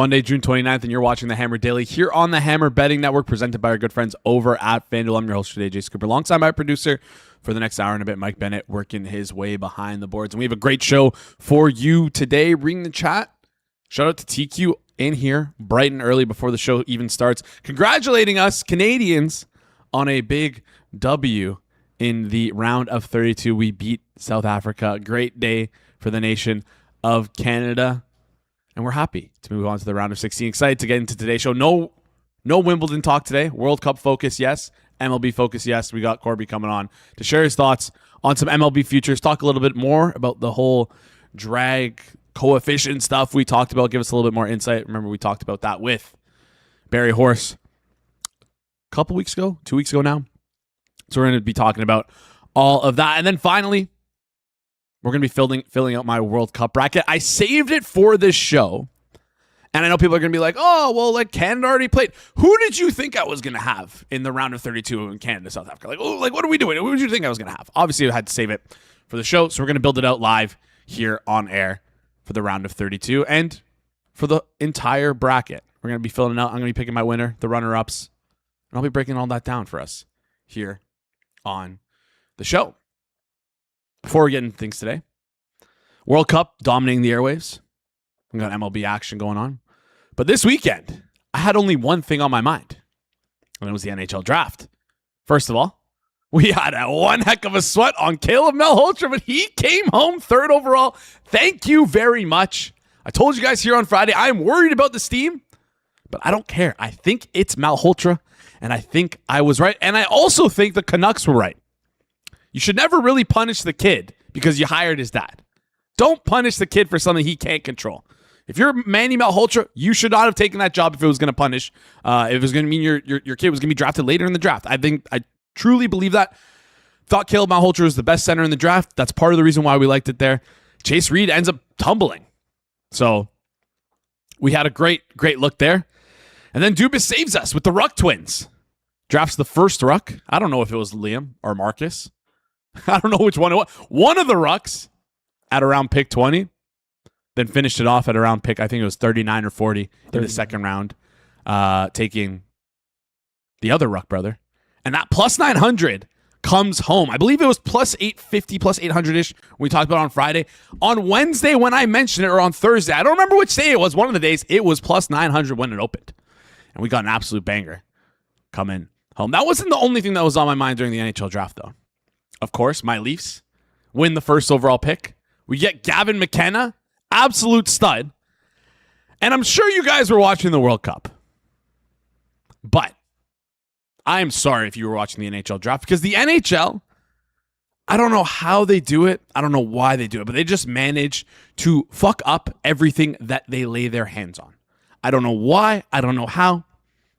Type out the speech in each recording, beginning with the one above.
Monday, June 29th, and you're watching The Hammer Daily here on the Hammer Betting Network, presented by our good friends over at FanDuel. I'm your host today, Jay Cooper, alongside my producer for the next hour and a bit, Mike Bennett, working his way behind the boards. And we have a great show for you today. Reading the chat, shout out to TQ in here, bright and early before the show even starts, congratulating us Canadians on a big W in the round of 32. We beat South Africa. Great day for the nation of Canada. And we're happy to move on to the round of 16. Excited to get into today's show. No Wimbledon talk today. World Cup focus, yes. MLB focus, yes. We got Corbie coming on to share his thoughts on some MLB futures. Talk a little bit more about the whole drag coefficient stuff we talked about. Give us a little bit more insight. Remember, we talked about that with Barry Horse a couple weeks ago, 2 weeks ago now. So we're going to be talking about all of that. And then finally, we're going to be filling out my World Cup bracket. I saved it for this show. And I know people are going to be like, oh, well, like Canada already played. Who did you think I was going to have in the round of 32 in Canada, South Africa? What are we doing? Who did you think I was going to have? Obviously, I had to save it for the show. So we're going to build it out live here on air for the round of 32 and for the entire bracket. We're going to be filling it out. I'm going to be picking my winner, the runner-ups, and I'll be breaking all that down for us here on the show. Before we get into things today, World Cup dominating the airwaves. We got MLB action going on. But this weekend, I had only one thing on my mind, and it was the NHL Draft. First of all, we had one heck of a sweat on Caleb Malhotra, but he came home third overall. Thank you very much. I told you guys here on Friday, I am worried about this team, but I don't care. I think it's Malhotra, and I think I was right. And I also think the Canucks were right. You should never really punish the kid because you hired his dad. Don't punish the kid for something he can't control. If you're Manny Malhotra, you should not have taken that job if it was going to punish. If it was going to mean your kid was going to be drafted later in the draft. I truly believe that. Thought Caleb Malhotra was the best center in the draft. That's part of the reason why we liked it there. Chase Reed ends up tumbling. So we had a great look there. And then Dubas saves us with the Ruck twins. Drafts the first Ruck. I don't know if it was Liam or Marcus. I don't know which one it was. One of the Rucks at around pick 20. Then finished it off at around pick, I think it was 39 or 40 in the second round, taking the other Ruck brother. And that plus 900 comes home. I believe it was plus 850, plus 800-ish we talked about on Friday. On Wednesday when I mentioned it, or on Thursday, I don't remember which day it was, one of the days, it was plus 900 when it opened. And we got an absolute banger coming home. That wasn't the only thing that was on my mind during the NHL Draft, though. Of course, my Leafs win the first overall pick. We get Gavin McKenna, absolute stud. And I'm sure you guys were watching the World Cup. But I am sorry if you were watching the NHL Draft, because the NHL, I don't know how they do it. I don't know why they do it, but they just manage to fuck up everything that they lay their hands on. I don't know why. I don't know how,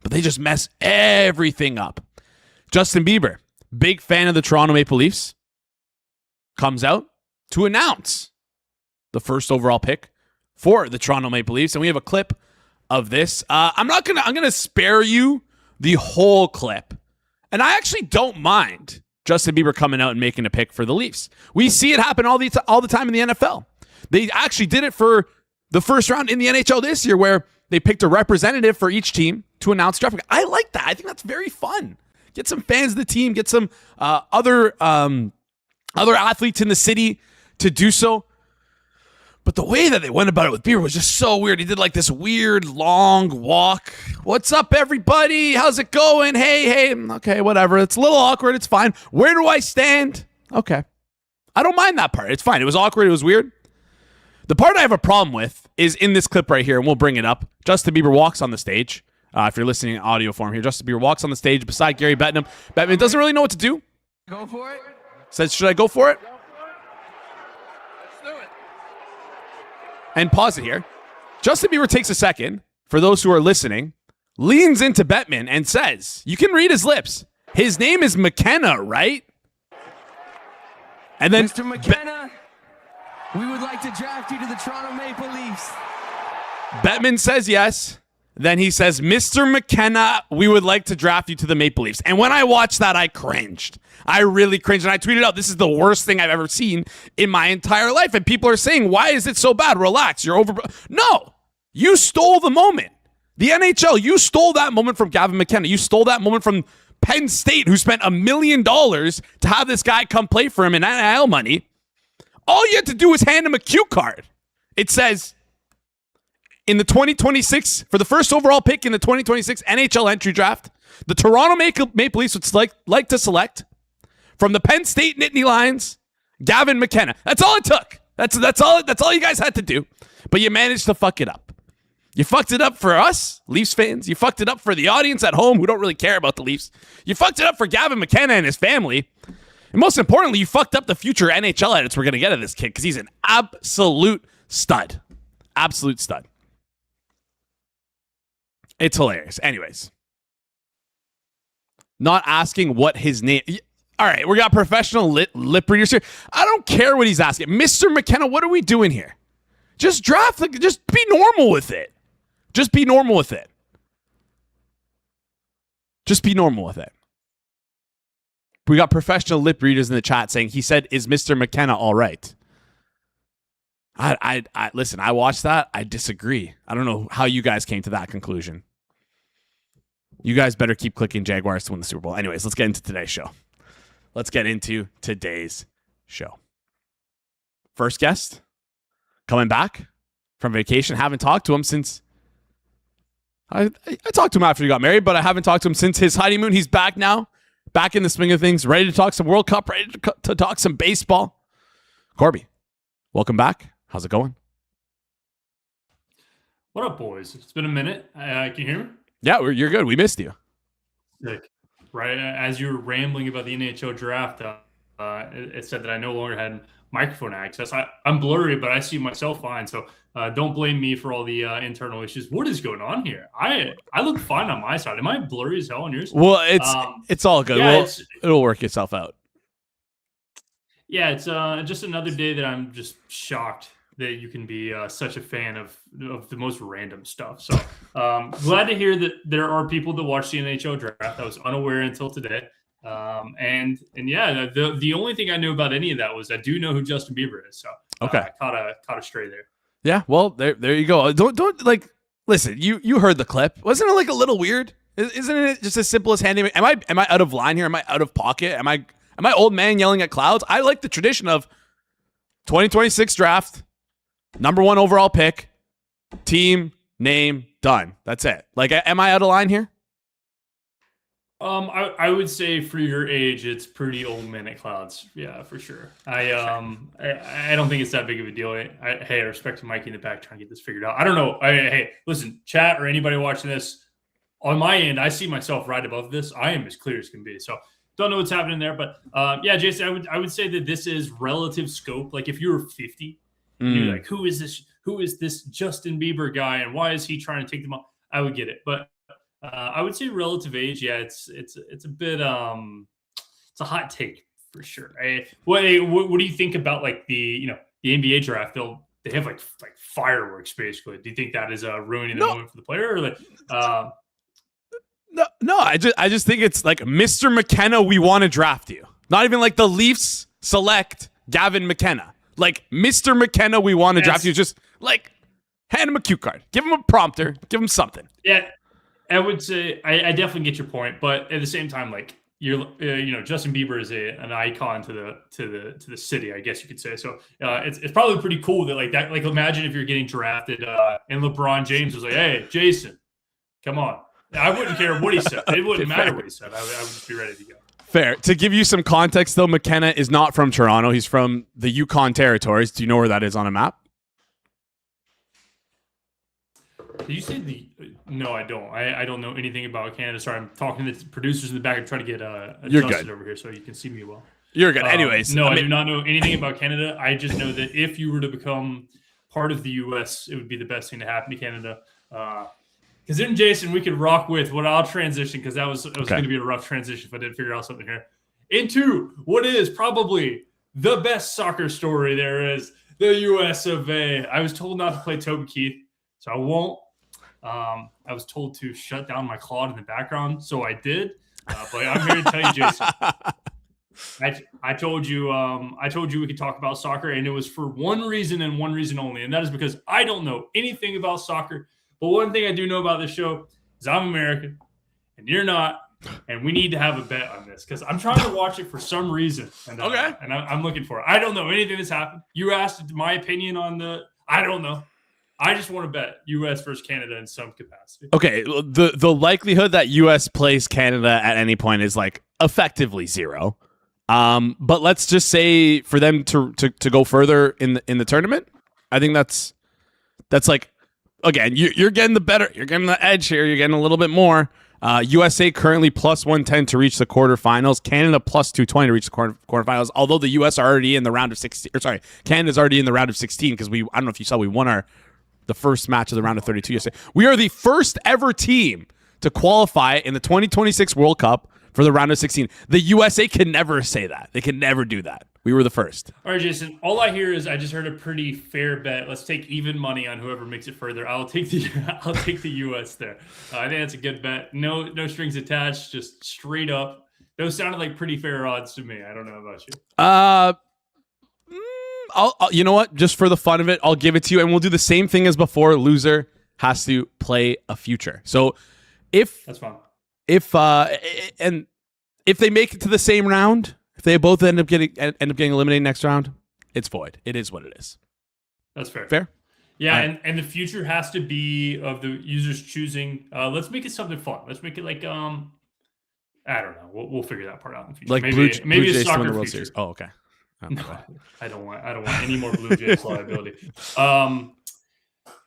but they just mess everything up. Justin Bieber, big fan of the Toronto Maple Leafs, comes out to announce the first overall pick for the Toronto Maple Leafs. And we have a clip of this. I'm going to spare you the whole clip. And I actually don't mind Justin Bieber coming out and making a pick for the Leafs. We see it happen all the time in the NFL. They actually did it for the first round in the NHL this year, where they picked a representative for each team to announce draft pick. I like that. I think that's very fun. Get some fans of the team, get some other athletes in the city to do so. But the way that they went about it with Bieber was just so weird. He did like this weird long walk. What's up, everybody? How's it going? Hey. Okay, whatever. It's a little awkward. It's fine. Where do I stand? Okay. I don't mind that part. It's fine. It was awkward. It was weird. The part I have a problem with is in this clip right here, and we'll bring it up. Justin Bieber walks on the stage. If you're listening in audio form here, Justin Bieber walks on the stage beside Gary Bettman. Bettman doesn't really know what to do. Go for it. Says, should I go for it? And pause it here. Justin Bieber takes a second, for those who are listening, leans into Bettman and says, you can read his lips, his name is McKenna, right? And then Mr. McKenna, we would like to draft you to the Toronto Maple Leafs. Bettman says yes. Then he says, Mr. McKenna, we would like to draft you to the Maple Leafs. And when I watched that, I cringed. I really cringed. And I tweeted out, this is the worst thing I've ever seen in my entire life. And people are saying, why is it so bad? Relax. You're over. No. You stole the moment. The NHL, you stole that moment from Gavin McKenna. You stole that moment from Penn State, who spent $1 million to have this guy come play for him in NIL money. All you had to do was hand him a cue card. It says, in the 2026, for the first overall pick in the 2026 NHL entry draft, the Toronto Maple Leafs would like to select from the Penn State Nittany Lions, Gavin McKenna. That's all it took. That's all you guys had to do. But you managed to fuck it up. You fucked it up for us, Leafs fans. You fucked it up for the audience at home who don't really care about the Leafs. You fucked it up for Gavin McKenna and his family. And most importantly, you fucked up the future NHL edits we're going to get of this kid because he's an absolute stud. Absolute stud. It's hilarious. Anyways. Not asking what his name... All right, we got professional lip readers here. I don't care what he's asking. Mr. McKenna, what are we doing here? Just draft... Just be normal with it. Just be normal with it. Just be normal with it. We got professional lip readers in the chat saying, he said, is Mr. McKenna all right? I listen, I watched that. I disagree. I don't know how you guys came to that conclusion. You guys better keep clicking Jaguars to win the Super Bowl. Anyways, let's get into today's show. First guest, coming back from vacation. Haven't talked to him since... I talked to him after he got married, but I haven't talked to him since his honeymoon. He's back now. Back in the swing of things. Ready to talk some World Cup. Ready to talk some baseball. Corbie, welcome back. How's it going? What up, boys? It's been a minute. Can you hear me? Yeah, you're good. We missed you. Sick. Right as you were rambling about the NHL draft, it said that I no longer had microphone access. I'm blurry, but I see myself fine. So don't blame me for all the internal issues. What is going on here? I look fine on my side. Am I blurry as hell on yours? Well, it's all good. Yeah, it'll work itself out. Yeah, it's just another day that I'm just shocked that you can be such a fan of the most random stuff. So glad to hear that there are people that watch the NHL draft. I was unaware until today. And yeah, the only thing I knew about any of that was I do know who Justin Bieber is. So okay, caught a stray there. Yeah, well, there you go. Don't like listen. You heard the clip. Wasn't it like a little weird? Isn't it just as simple as handing? Am I out of line here? Am I out of pocket? Am I old man yelling at clouds? I like the tradition of 2026 draft, #1 overall pick, team, name, done. That's it. Like, am I out of line here? I would say for your age, it's pretty old man at clouds. Yeah, for sure. I don't think it's that big of a deal. Hey, I respect Mikey in the back trying to get this figured out. I don't know. Hey, listen, chat or anybody watching this, on my end, I see myself right above this. I am as clear as can be. So don't know what's happening there, but yeah, Jason, I would say that this is relative scope. Like if you were 50, you're like, who is this Justin Bieber guy, and why is he trying to take them off? I would get it, but I would say relative age, yeah, it's a bit it's a hot take for sure. What do you think about like the NBA draft? They have like fireworks basically. Do you think that is ruining the moment for the player? Or like, no, I just think it's like, Mr. McKenna, we want to draft you. Not even like the Leafs select Gavin McKenna. Like, Mr. McKenna, we want to draft you. Just like hand him a cue card, give him a prompter, give him something. Yeah. I would say I definitely get your point, but at the same time, like Justin Bieber is an icon to the city, I guess you could say. So it's probably pretty cool that like that. Like imagine if you're getting drafted and LeBron James was like, "Hey, Jason, come on." I wouldn't care what he said. It wouldn't matter what he said. I would just be ready to go. Fair. To give you some context, though, McKenna is not from Toronto. He's from the Yukon Territories. Do you know where that is on a map? Did you say No, I don't. I don't know anything about Canada. Sorry, I'm talking to the producers in the back and trying to get adjusted over here so you can see me well. You're good. Anyways. No, I do not know anything about Canada. I just know that if you were to become part of the U.S., it would be the best thing to happen to Canada. Because then, Jason, we could rock with what I'll transition, because it was going to be a rough transition if I didn't figure out something here, into what is probably the best soccer story there is, the U.S. of A. I was told not to play Toby Keith, so I won't. I was told to shut down my Claude in the background, so I did. But I'm here to tell you, Jason, I told you we could talk about soccer, and it was for one reason and one reason only, and that is because I don't know anything about soccer. But one thing I do know about this show is I'm American, and you're not, and we need to have a bet on this because I'm trying to watch it for some reason. And, Okay. And I'm looking for it. I don't know anything that's happened. You asked my opinion on I don't know. I just want to bet U.S. versus Canada in some capacity. Okay, the likelihood that U.S. plays Canada at any point is like effectively zero. But let's just say for them to go further in the tournament, I think that's like, again, you're getting you're getting the edge here. You're getting a little bit more. USA currently plus 110 to reach the quarterfinals. Canada plus 220 to reach the quarterfinals. Although the US are already in the round of 16. Or sorry, Canada's already in the round of 16 because I don't know if you saw, we won the first match of the round of 32 yesterday. We are the first ever team to qualify in the 2026 World Cup for the round of 16. The USA can never say that. They can never do that. We were the first. All right, Jason. All I hear is I just heard a pretty fair bet. Let's take even money on whoever makes it further. I'll take the US there. I think that's a good bet. No strings attached, just straight up. Those sounded like pretty fair odds to me. I don't know about you. I'll you know what? Just for the fun of it, I'll give it to you, and we'll do the same thing as before. Loser has to play a future. So that's fine. If they make it to the same round, if they both end up getting eliminated next round, it's void. It is what it is. That's fair. Fair? Yeah, right. and the future has to be of the users choosing. Let's make it something fun. Let's make it like I don't know. We'll figure that part out in the future. Like maybe Blue a soccer World future. Series. Oh, okay. No, I don't want any more Blue Jays liability.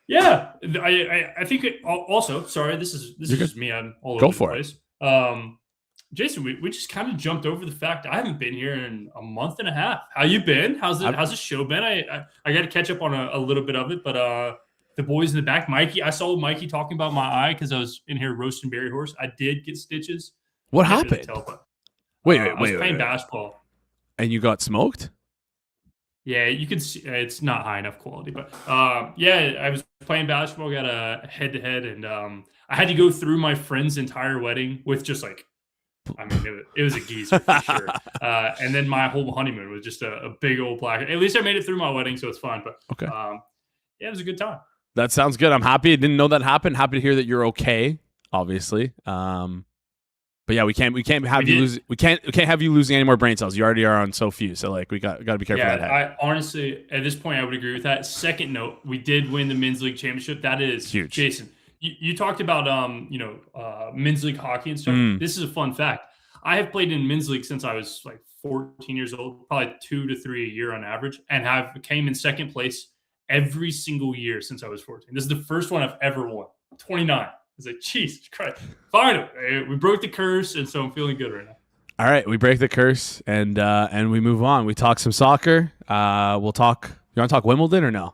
Yeah, I think also. Sorry, this is just me. I'm all over the place. Jason, we just kind of jumped over the fact I haven't been here in a month and a half. How you been? How's the show been? I got to catch up on a little bit of it, but the boys in the back, Mikey. I saw Mikey talking about my eye because I was in here roasting Berry Horse. I did get stitches. What happened? Wait, I was playing basketball. And you got smoked? Yeah, you can see it's not high enough quality, but yeah, I was playing basketball, got a head-to-head, and I had to go through my friend's entire wedding with just like, I mean, it was a geezer for sure. And then my whole honeymoon was just a big old black. At least I made it through my wedding, so it's fine. But okay, yeah, it was a good time. That sounds good. I'm happy. I didn't know that happened. Happy to hear that you're okay. Obviously. But yeah, we can't have you lose. We can't have you losing any more brain cells. You already are on so few. So like we got to be careful. Yeah, I honestly at this point I would agree with that. Second note, we did win the men's league championship. That is huge. Jason, you talked about men's league hockey and stuff. This is a fun fact. I have played in men's league since I was like 14 years old, probably 2 to 3 a year on average, and came in second place every single year since I was 14. This is the first one I've ever won. 29. I was like, Jesus Christ. Finally, we broke the curse, and so I'm feeling good right now. All right, we break the curse, and we move on. We talk some soccer. We'll talk. You want to talk Wimbledon or no?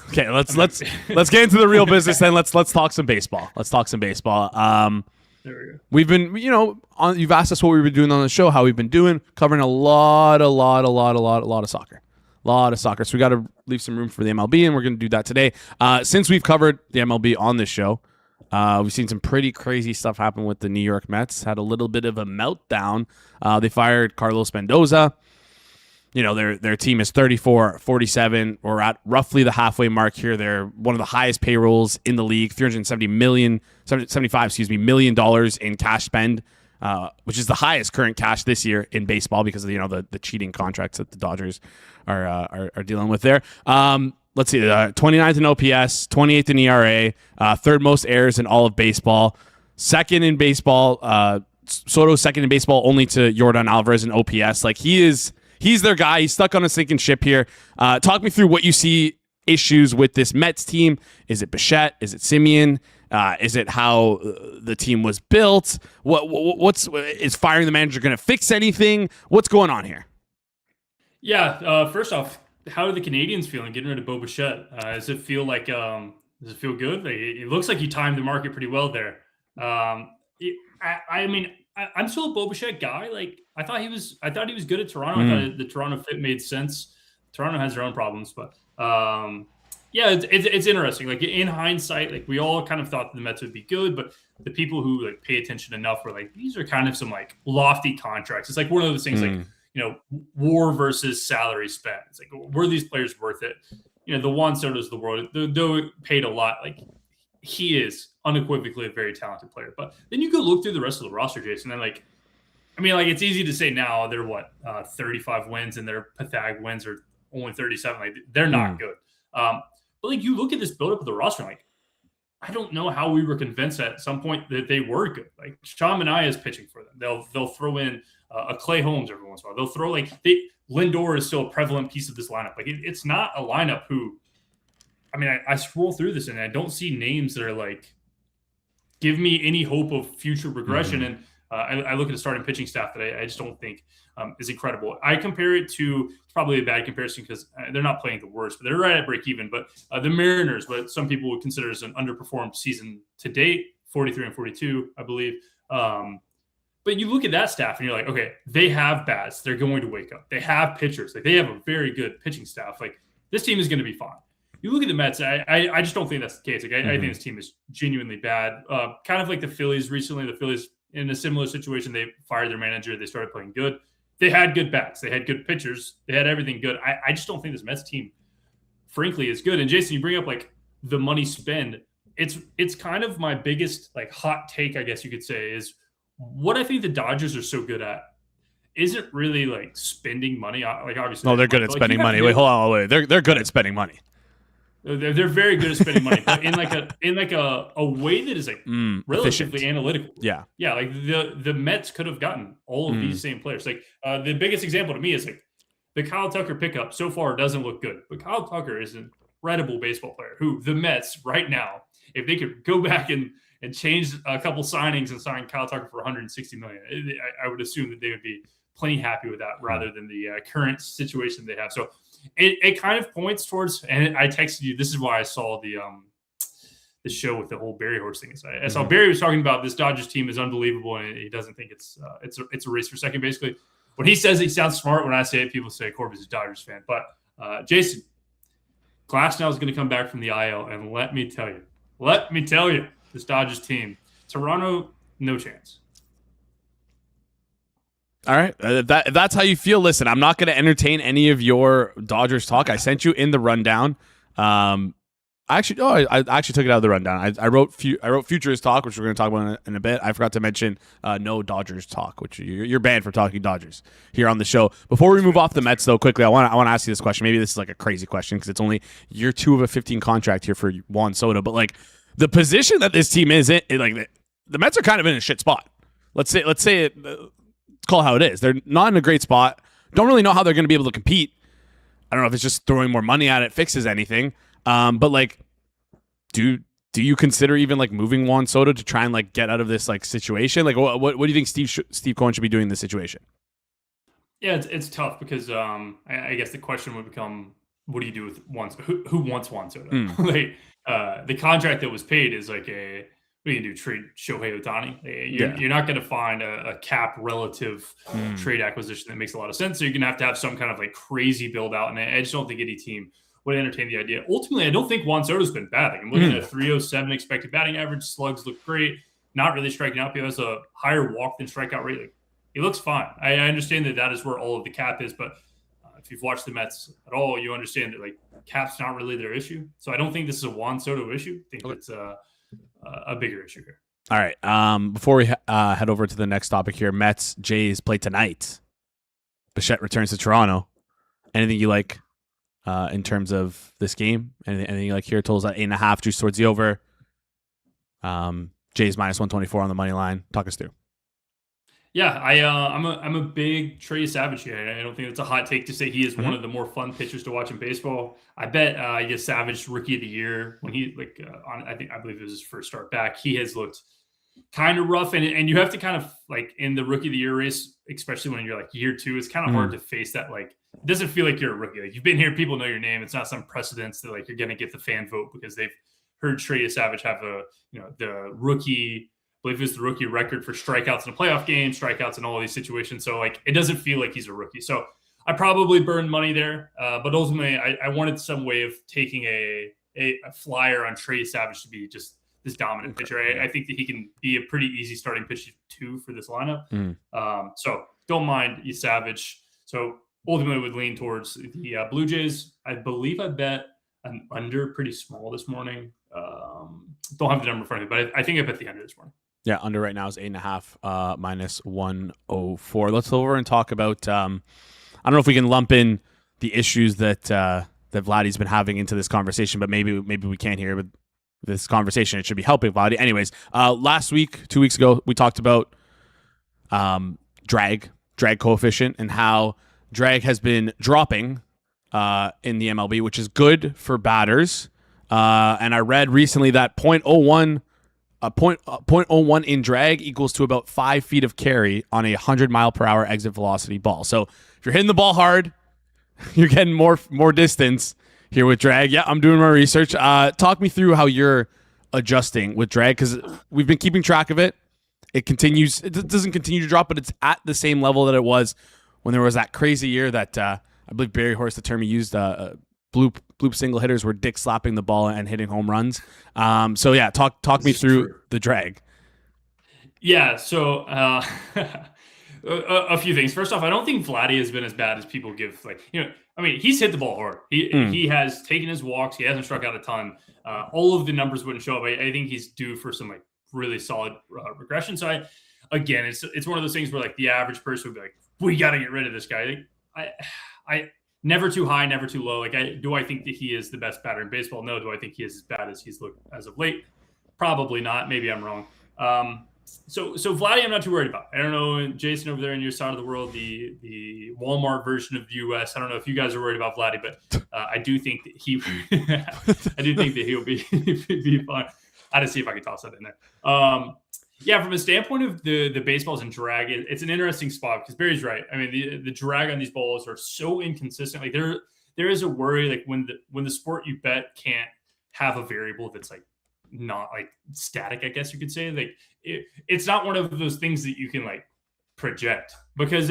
Okay, let's get into the real business then. Let's talk some baseball. There we go. We've been, you've asked us what we've been doing on the show, how we've been doing, covering a lot of soccer. So we got to leave some room for the MLB, and we're going to do that today. Since we've covered the MLB on this show, we've seen some pretty crazy stuff happen with the New York Mets. Had a little bit of a meltdown. They fired Carlos Mendoza. Their team is 34-47. We're at roughly the halfway mark here. They're one of the highest payrolls in the league, $75 million in cash spend, which is the highest current cash this year in baseball because of the cheating contracts that the Dodgers are dealing with there. Let's see, 29th in OPS, 28th in ERA, third most errors in all of baseball, second in baseball. Soto's second in baseball only to Yordan Alvarez in OPS. Like He's their guy. He's stuck on a sinking ship here. Talk me through what you see issues with this Mets team. Is it Bichette? Is it Simeon? Is it how the team was built? Is firing the manager going to fix anything? What's going on here? Yeah. First off, how are the Canadians feeling getting rid of Bo Bichette? Does it feel like? Does it feel good? It looks like he timed the market pretty well there. I mean, I'm still a Bo Bichette guy. Like I thought he was good at Toronto. I thought the Toronto fit made sense. Toronto has their own problems, but Yeah, it's interesting. Like in hindsight, like we all kind of thought the Mets would be good, but the people who like pay attention enough were like, these are kind of some like lofty contracts. It's like one of those things like, war versus salary spent. It's like, were these players worth it? The Juan Soto's of the world, though paid a lot, like he is unequivocally a very talented player. But then you go look through the rest of the roster, Jason, and like, I mean, like it's easy to say now they're 35 wins and their pathetic wins are only 37. Like they're not good. But like you look at this buildup of the roster, like I don't know how we were convinced at some point that they were good. Like Sean Manaea is pitching for them. They'll throw in a Clay Holmes every once in a while. They'll throw Lindor is still a prevalent piece of this lineup. Like it's not a lineup who, I mean, I scroll through this and I don't see names that are like give me any hope of future regression. And I look at the starting pitching staff that I just don't think is incredible. I compare it to, it's probably a bad comparison because they're not playing the worst, but they're right at break even. But the Mariners, what some people would consider as an underperformed season to date, 43-42, I believe. But you look at that staff and you're like, okay, they have bats. They're going to wake up. They have pitchers. Like they have a very good pitching staff. Like this team is going to be fine. You look at the Mets, I just don't think that's the case. Like I think this team is genuinely bad. Kind of like the Phillies recently. The Phillies in a similar situation, they fired their manager. They started playing good. They had good bats. They had good pitchers. They had everything good. I just don't think this Mets team, frankly, is good. And Jason, you bring up like the money spend. It's kind of my biggest like hot take, I guess you could say, is what I think the Dodgers are so good at isn't really like spending money. Like obviously, no, they're good at spending money. Wait, hold on, wait. They're good at spending money. They're very good at spending money, but in like a way that is like relatively efficient. Analytical. Yeah. Like the Mets could have gotten all of these same players. Like the biggest example to me is like the Kyle Tucker pickup so far doesn't look good, but Kyle Tucker is an incredible baseball player who the Mets right now, if they could go back and change a couple signings and sign Kyle Tucker for $160 million, I would assume that they would be plenty happy with that rather than the current situation they have. So it kind of points towards, and I texted you, this is why I saw the show with the whole Barry Horse thing. I saw Barry was talking about this Dodgers team is unbelievable, and he doesn't think it's a race for second, basically. When he says he sounds smart, when I say it, people say Corbie's a Dodgers fan. But Jason, Glasnow is going to come back from the IL, and let me tell you, this Dodgers team, Toronto, no chance. All right. If that's how you feel, listen, I'm not going to entertain any of your Dodgers talk. I sent you in the rundown. I actually took it out of the rundown. I wrote Futures talk, which we're going to talk about in a bit. I forgot to mention no Dodgers talk, which you're banned for talking Dodgers here on the show. Before we move off the Mets, though, quickly, I want to ask you this question. Maybe this is like a crazy question because it's only year 2 of a 15 contract here for Juan Soto, but like the position that this team is in, like the Mets are kind of in a shit spot. Let's say it. Let's call it how it is. They're not in a great spot. Don't really know how they're going to be able to compete. I don't know if it's just throwing more money at it fixes anything. But like, do you consider even like moving Juan Soto to try and like get out of this like situation? Like, what do you think Steve Cohen should be doing in this situation? Yeah, it's tough because I guess the question would become, what do you do with who wants Juan Soto? Like the contract that was paid is like what are you going to do? Trade Shohei Ohtani? You're not going to find a cap relative trade acquisition that makes a lot of sense. So you're going to have some kind of like crazy build out. And I just don't think any team would entertain the idea. Ultimately, I don't think Juan Soto's been bad. Like I'm looking at a 307 expected batting average. Slugs look great. Not really striking out. He has a higher walk than strikeout rate. Like, he looks fine. I understand that is where all of the cap is, but if you've watched the Mets at all, you understand that like cap's not really their issue. So I don't think this is a Juan Soto issue. I think it's a bigger issue here. All right. Before we head over to the next topic here, Mets Jays play tonight. Bichette returns to Toronto. Anything you like in terms of this game? Anything you like here? Totals at 8.5, juice towards the over. Jays minus 124 on the money line. Talk us through. Yeah, I'm a big Trey Savage here. I don't think it's a hot take to say he is one of the more fun pitchers to watch in baseball. I bet he gets Savage Rookie of the Year when he I believe it was his first start back. He has looked kind of rough, and you have to kind of like in the Rookie of the Year race, especially when you're like year 2, it's kind of hard to face that. Like it doesn't feel like you're a rookie. Like you've been here, people know your name. It's not some precedence that like you're going to get the fan vote because they've heard Trey Savage have the rookie. I believe it's the rookie record for strikeouts in a playoff game, strikeouts in all of these situations. So like it doesn't feel like he's a rookie. So I probably burned money there, but ultimately I wanted some way of taking a a flyer on Trey Savage to be just this dominant pitcher. I think that he can be a pretty easy starting pitcher too for this lineup. So don't mind you Savage. So ultimately would lean towards the Blue Jays. I believe I bet an under pretty small this morning. Don't have the number in front of me, but I think I bet the under this morning. Yeah, under right now is 8.5 minus 104. Let's over and talk about. I don't know if we can lump in the issues that Vladdy's been having into this conversation, but maybe we can't hear with this conversation. It should be helping Vladdy. Anyways, last week, 2 weeks ago, we talked about drag coefficient and how drag has been dropping in the MLB, which is good for batters. And I read recently that 0.01 in drag equals to about 5 feet of carry on a 100-mile-per-hour exit velocity ball. So if you're hitting the ball hard, you're getting more distance here with drag. Yeah, I'm doing my research. Talk me through how you're adjusting with drag, because we've been keeping track of it. It doesn't continue to drop, but it's at the same level that it was when there was that crazy year that I believe Barry Horse, the term he used, bloop single hitters were dick slapping the ball and hitting home runs. So yeah, talk me through the drag. Yeah, so a few things. First off, I don't think Vladdy has been as bad as people give. He's hit the ball hard. He has taken his walks. He hasn't struck out a ton. All of the numbers wouldn't show up. I think he's due for some really solid regression. So it's one of those things where the average person would be like, we got to get rid of this guy. I never too high, never too low. Do I think that he is the best batter in baseball? No. Do I think he is as bad as he's looked as of late? Probably not. Maybe I'm wrong. So Vladdy, I'm not too worried about. I don't know, Jason over there in your side of the world, the Walmart version of the U.S. I don't know if you guys are worried about Vladdy, but I do think that he'll be fine. I had to see if I could toss that in there. From a standpoint of the baseballs and drag, it's an interesting spot because Barry's right. I mean, the drag on these balls are so inconsistent. There is a worry when the sport you bet can't have a variable that's not static, I guess you could say. It's not one of those things that you can project, because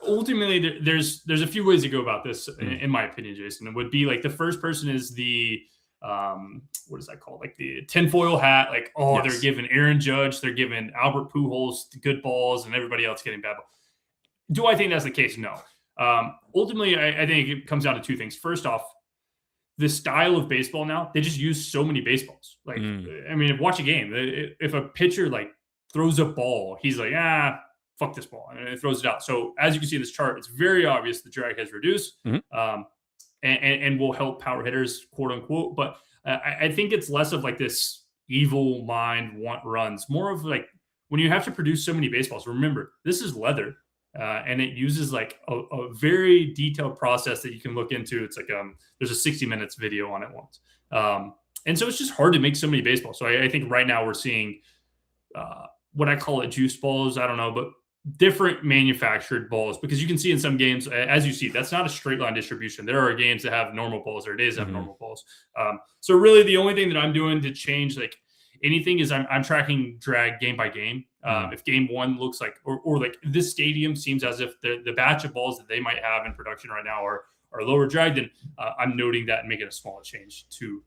ultimately there's a few ways to go about this in my opinion, Jason. It would be the first person is the what is that called? The tinfoil hat. Yes. They're giving Aaron Judge, they're giving Albert Pujols good balls, and everybody else getting bad balls. Do I think that's the case? No. Ultimately, I think it comes down to two things. First off, the style of baseball now, they just use so many baseballs. Watch a game. If a pitcher throws a ball, he's fuck this ball, and it throws it out. So as you can see in this chart, it's very obvious the drag has reduced. And will help power hitters, quote unquote. But I think it's less of this evil mind want runs, more of when you have to produce so many baseballs. Remember, this is leather, and it uses a very detailed process that you can look into. It's there's a 60 minutes video on it once. And so it's just hard to make so many baseballs. So I think right now we're seeing what I call it juice balls. I don't know, but different manufactured balls, because you can see in some games, as you see, that's not a straight line distribution. There are games that have normal balls, or days that have normal balls. So really the only thing that I'm doing to change anything is I'm tracking drag game by game. If game one looks or this stadium seems as if the batch of balls that they might have in production right now are lower drag, then I'm noting that and making a small change to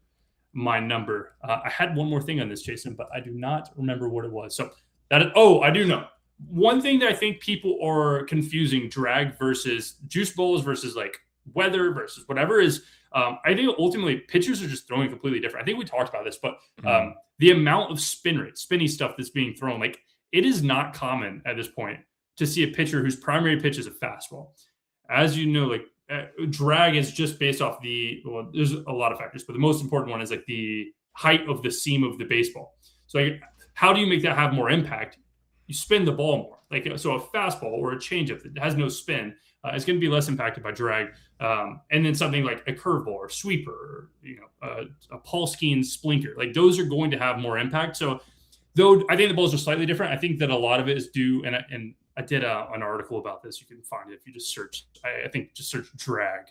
my number. I had one more thing on this, Jason, but I do not remember what it was. So I do know. One thing that I think people are confusing drag versus juice balls versus weather versus whatever is, I think ultimately pitchers are just throwing completely different. I think we talked about this, but the amount of spin rate, spinny stuff that's being thrown, it is not common at this point to see a pitcher whose primary pitch is a fastball. As you know, drag is just based off there's a lot of factors, but the most important one is the height of the seam of the baseball. So how do you make that have more impact? You spin the ball more. So a fastball or a changeup that has no spin is going to be less impacted by drag. And then something like a curveball or sweeper, or, a Paulskin splinter, those are going to have more impact. So though I think the balls are slightly different, I think that a lot of it is due, and I did an article about this. You can find it if you just search, I think just search drag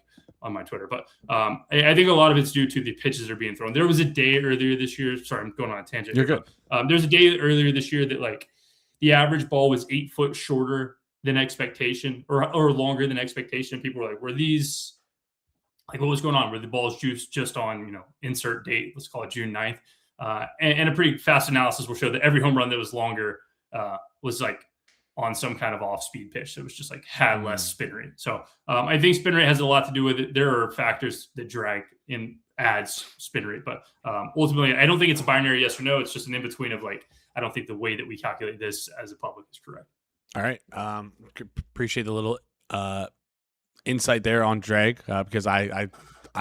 on my Twitter. But I think a lot of it's due to the pitches that are being thrown. There was a day earlier this year. Sorry, I'm going on a tangent. You're good. There's a day earlier this year that the average ball was 8 foot shorter than expectation or longer than expectation. People were were these like what was going on, where the ball's juiced just on, insert date, let's call it June 9th. And a pretty fast analysis will show that every home run that was longer was like on some kind of off-speed pitch. It was just like had less spin rate. So I think spin rate has a lot to do with it. There are factors that drag in adds spin rate, but ultimately I don't think it's a binary yes or no. It's just an in-between of like, I don't think the way that we calculate this as a public is correct. All right. Appreciate the little insight there on drag because I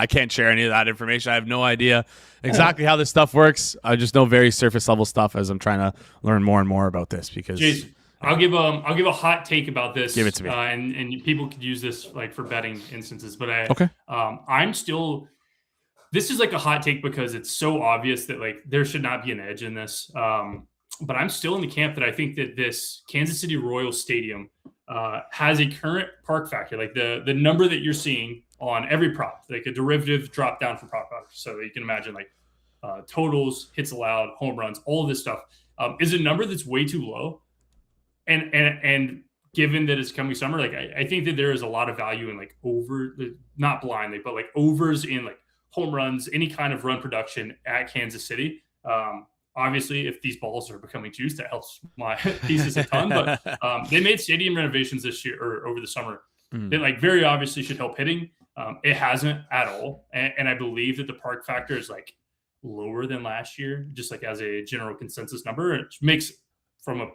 can't share any of that information. I have no idea exactly how this stuff works. I just know very surface level stuff as I'm trying to learn more and more about this because Jason, I'll give a hot take about this. Give it to me. And people could use this like for betting instances, but okay. This is like a hot take because it's so obvious that like there should not be an edge in this. But I'm still in the camp that I think that this Kansas City Royals Stadium has a current park factor, like the number that you're seeing on every prop, like a derivative drop down from prop factor. So you can imagine like totals, hits allowed, home runs, all of this stuff is a number that's way too low. And given that it's coming summer, like I think that there is a lot of value in like not blindly, but like overs in like home runs, any kind of run production at Kansas City. Obviously, if these balls are becoming juiced, that helps my thesis a ton. But they made stadium renovations this year or over the summer that like very obviously should help hitting. It hasn't at all, and I believe that the park factor is like lower than last year, just like as a general consensus number. It makes from a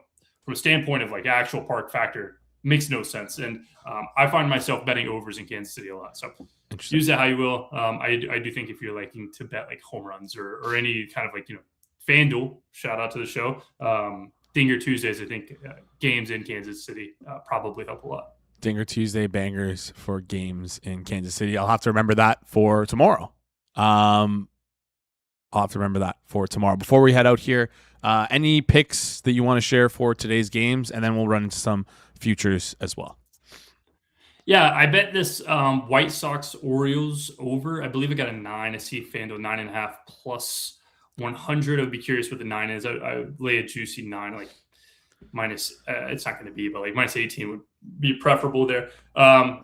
standpoint of like actual park factor makes no sense. And I find myself betting overs in Kansas City a lot. So use that how you will. I do think if you're liking to bet like home runs or any kind of like FanDuel, shout out to the show. Dinger Tuesdays, I think games in Kansas City probably help a lot. Dinger Tuesday bangers for games in Kansas City. I'll have to remember that for tomorrow. Before we head out here, any picks that you want to share for today's games, and then we'll run into some futures as well. Yeah, I bet this White Sox Orioles over. I believe I got a 9. I see FanDuel 9.5 plus 100. I would be curious what the 9 is. I lay a juicy 9, like minus. It's not going to be, but like minus 18 would be preferable there.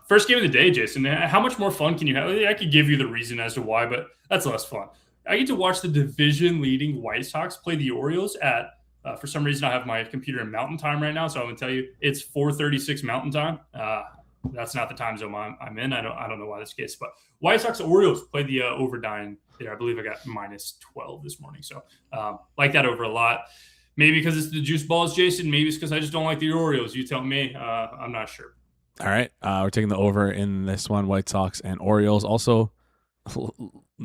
First game of the day, Jason. How much more fun can you have? I could give you the reason as to why, but that's less fun. I get to watch the division-leading White Sox play the Orioles at. For some reason, I have my computer in Mountain Time right now, so I'm going to tell you it's 4:36 Mountain Time. That's not the time zone I'm in. I don't know why this case, but White Sox Orioles played the over 9 there. I believe I got minus 12 this morning, so like that over a lot. Maybe because it's the juice balls, Jason. Maybe it's because I just don't like the Orioles. You tell me. I'm not sure. All right, we're taking the over in this one, White Sox and Orioles. Also,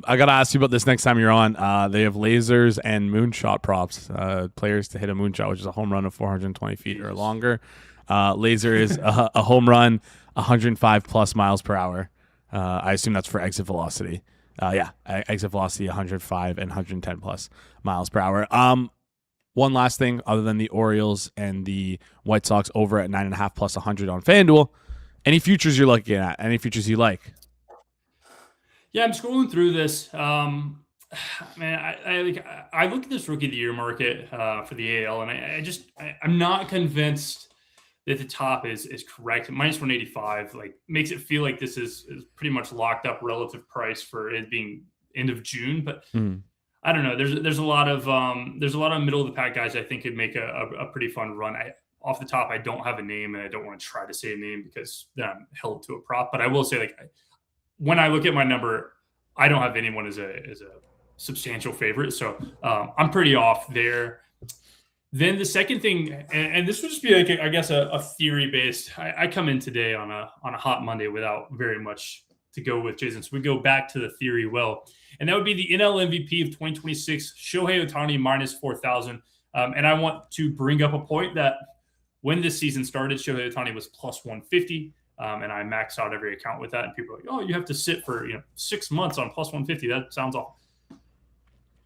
I got to ask you about this next time you're on. They have lasers and moonshot props. Players to hit a moonshot, which is a home run of 420 feet or longer. Laser is a home run 105 plus miles per hour. I assume that's for exit velocity. Exit velocity 105 and 110 plus miles per hour. One last thing, other than the Orioles and the White Sox over at 9.5 plus 100 on FanDuel, any futures you're looking at? Any futures you like? Yeah, I'm scrolling through this. Man, I look at this rookie of the year market for the AL, and I'm not convinced that the top is correct. Minus 185 like makes it feel like this is pretty much locked up relative price for it being end of June, but I don't know. There's a lot of middle of the pack guys I think could make a pretty fun run. Off the top, I don't have a name, and I don't want to try to say a name because then I'm held to a prop. But I will say, like, when I look at my number, I don't have anyone as a substantial favorite. So I'm pretty off there. Then the second thing, and this would just be like I guess a theory based. I come in today on a hot Monday without very much to go with, Jason. So we go back to the theory well, and that would be the NL MVP of 2026, Shohei Ohtani minus 4,000. And I want to bring up a point that when this season started, Shohei Ohtani was plus 150. And I maxed out every account with that. And people are like, oh, you have to sit for 6 months on plus 150. That sounds awful.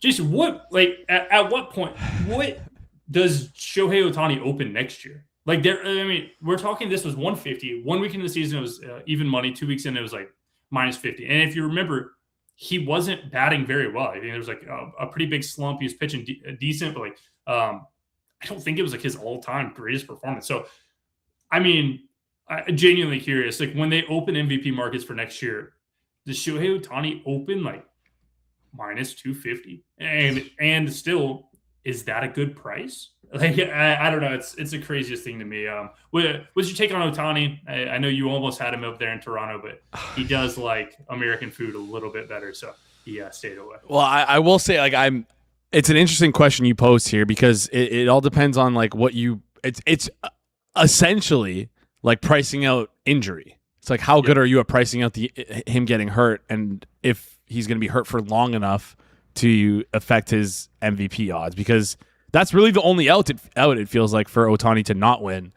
Jason, at what point, what does Shohei Ohtani open next year? Like we're talking this was 150. 1 week into the season, it was even money. 2 weeks in, it was like minus 50. And if you remember, he wasn't batting very well. I think there was like a pretty big slump. He was pitching decent, but I don't think it was like his all-time greatest performance. So, I mean, I'm genuinely curious. Like when they open MVP markets for next year, does Shohei Ohtani open like minus 250? And still, is that a good price? Like, I don't know. It's the craziest thing to me. What's your take on Ohtani? I know you almost had him up there in Toronto, but he does like American food a little bit better, so he stayed away. Well, I will say, like, it's an interesting question you posed here because it all depends on like what you. It's essentially like pricing out injury. It's like how good are you at pricing out him getting hurt, and if he's going to be hurt for long enough to affect his MVP odds, because that's really the only out it feels like for Ohtani to not win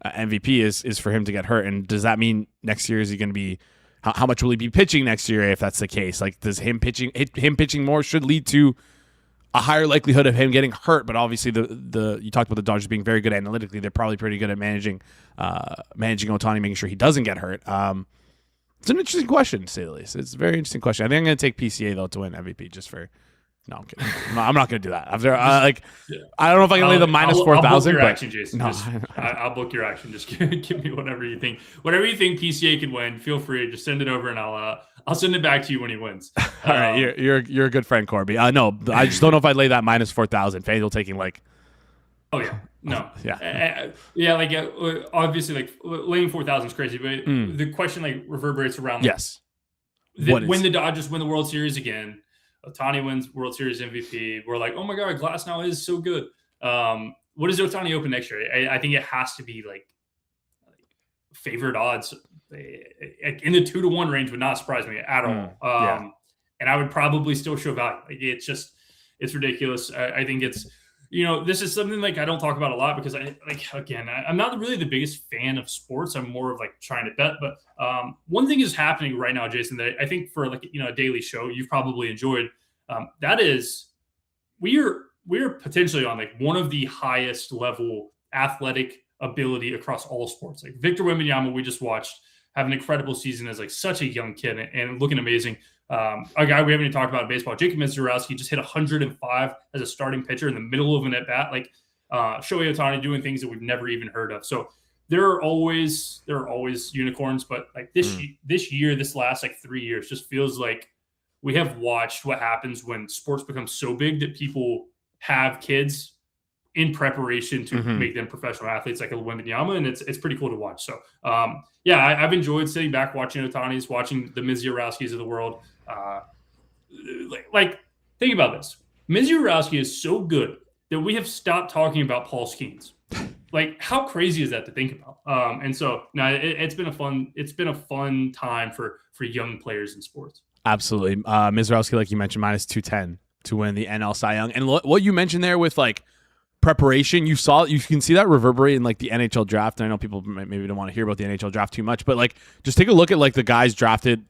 MVP is for him to get hurt. And does that mean next year is he going to be how much will he be pitching next year if that's the case? Like, does him pitching more should lead to a higher likelihood of him getting hurt? But obviously the you talked about the Dodgers being very good analytically. They're probably pretty good at managing Ohtani, making sure he doesn't get hurt. It's an interesting question, to say the least. It's a very interesting question. I think I'm going to take PCA though to win MVP just for. No, I'm kidding. I'm not going to do that. After I don't know if I can lay the minus 4,000. I'll book your action, Jason. No. I'll book your action. Just give me whatever you think. Whatever you think PCA could win, feel free. Just send it over, and I'll send it back to you when he wins. All right, you're a good friend, Corbie. No, I just don't know if I'd lay that minus 4,000. FanDuel taking like. Oh yeah, no, yeah, Like obviously, like laying 4,000 is crazy, but the question like reverberates around. Like, yes. When the Dodgers win the World Series again. Ohtani wins World Series MVP. We're like, oh my God, Glass now is so good. What does Ohtani open next year? I think it has to be like favored odds in the 2-1 range would not surprise me at all. And I would probably still show value. Like, it's ridiculous. I think it's, this is something like I don't talk about a lot because I'm not really the biggest fan of sports. I'm more of like trying to bet. But one thing is happening right now, Jason, that I think for like, a daily show you've probably enjoyed. That is, we are potentially on like one of the highest level athletic ability across all sports. Like Victor Wembanyama, we just watched have an incredible season as like such a young kid and looking amazing. A guy we haven't even talked about in baseball, Jacob Mizorowski, just hit 105 as a starting pitcher in the middle of an at-bat. Like Shohei Ohtani doing things that we've never even heard of. So there are always unicorns, but like this year, this last like 3 years, just feels like we have watched what happens when sports become so big that people have kids in preparation to make them professional athletes like a Wembanyama, and it's pretty cool to watch. So I've enjoyed sitting back watching Ohtani's, watching the Mizorowskis of the world. Like think about this. Mizorowski is so good that we have stopped talking about Paul Skeens. Like, how crazy is that to think about? And so it's been a fun time for young players in sports. Absolutely. Mizorowski, like you mentioned, minus 210 to win the NL Cy Young. And what you mentioned there with like preparation, you can see that reverberate in like the NHL draft. And I know people maybe don't want to hear about the NHL draft too much, but like just take a look at like the guys drafted.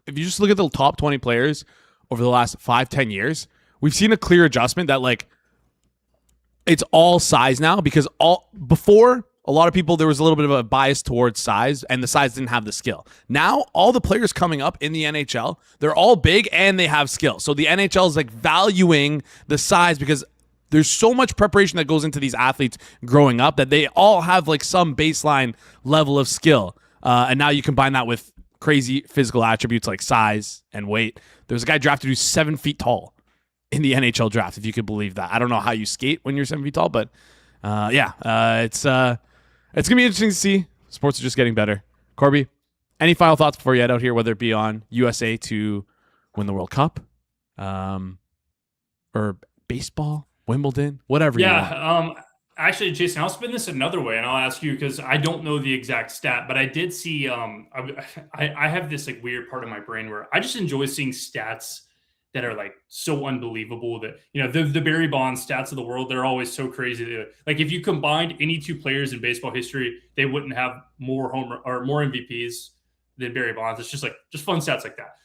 If you just look at the top 20 players over the last 5-10 years, we've seen a clear adjustment that like it's all size now, because before a lot of people, there was a little bit of a bias towards size and the size didn't have the skill. Now all the players coming up in the NHL, they're all big and they have skill. So the NHL is like valuing the size because there's so much preparation that goes into these athletes growing up that they all have like some baseline level of skill. And now you combine that with crazy physical attributes like size and weight. There's a guy drafted who's 7 feet tall in the NHL draft, if you could believe that. I don't know how you skate when you're 7 feet tall, but it's going to be interesting to see. Sports are just getting better. Corbie, any final thoughts before you head out here, whether it be on USA to win the World Cup or baseball, Wimbledon, whatever you want? Actually, Jason, I'll spin this another way, and I'll ask you because I don't know the exact stat, but I did see I have this like weird part of my brain where I just enjoy seeing stats that are like so unbelievable that, the Barry Bonds stats of the world, they're always so crazy. Like if you combined any two players in baseball history, they wouldn't have more MVPs than Barry Bonds. It's just fun stats like that.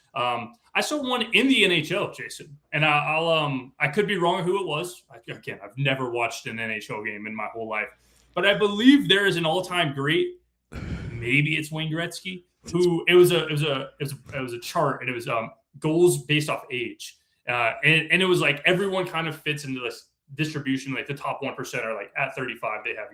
I saw one in the NHL, Jason, and I could be wrong who it was. Again, I've never watched an NHL game in my whole life, but I believe there is an all-time great. Maybe it's Wayne Gretzky. Who it was a chart, and it was goals based off age, and it was like everyone kind of fits into this distribution. Like the top 1% are like at 35, they have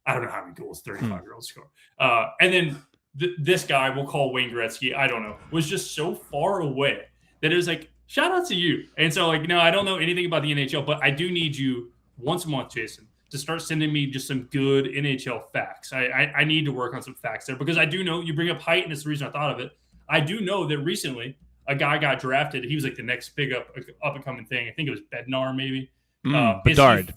I don't know how many goals 35-year-olds score, and then this guy, we'll call Wayne Gretzky, I don't know, was just so far away that it was like, shout out to you. And so, like, no, I don't know anything about the NHL, but I do need you once a month, Jason, to start sending me just some good NHL facts. I need to work on some facts there, because I do know you bring up height, and it's the reason I thought of it. I do know that recently a guy got drafted. He was like the next big up and coming thing. I think it was Bednar, maybe. Bedard.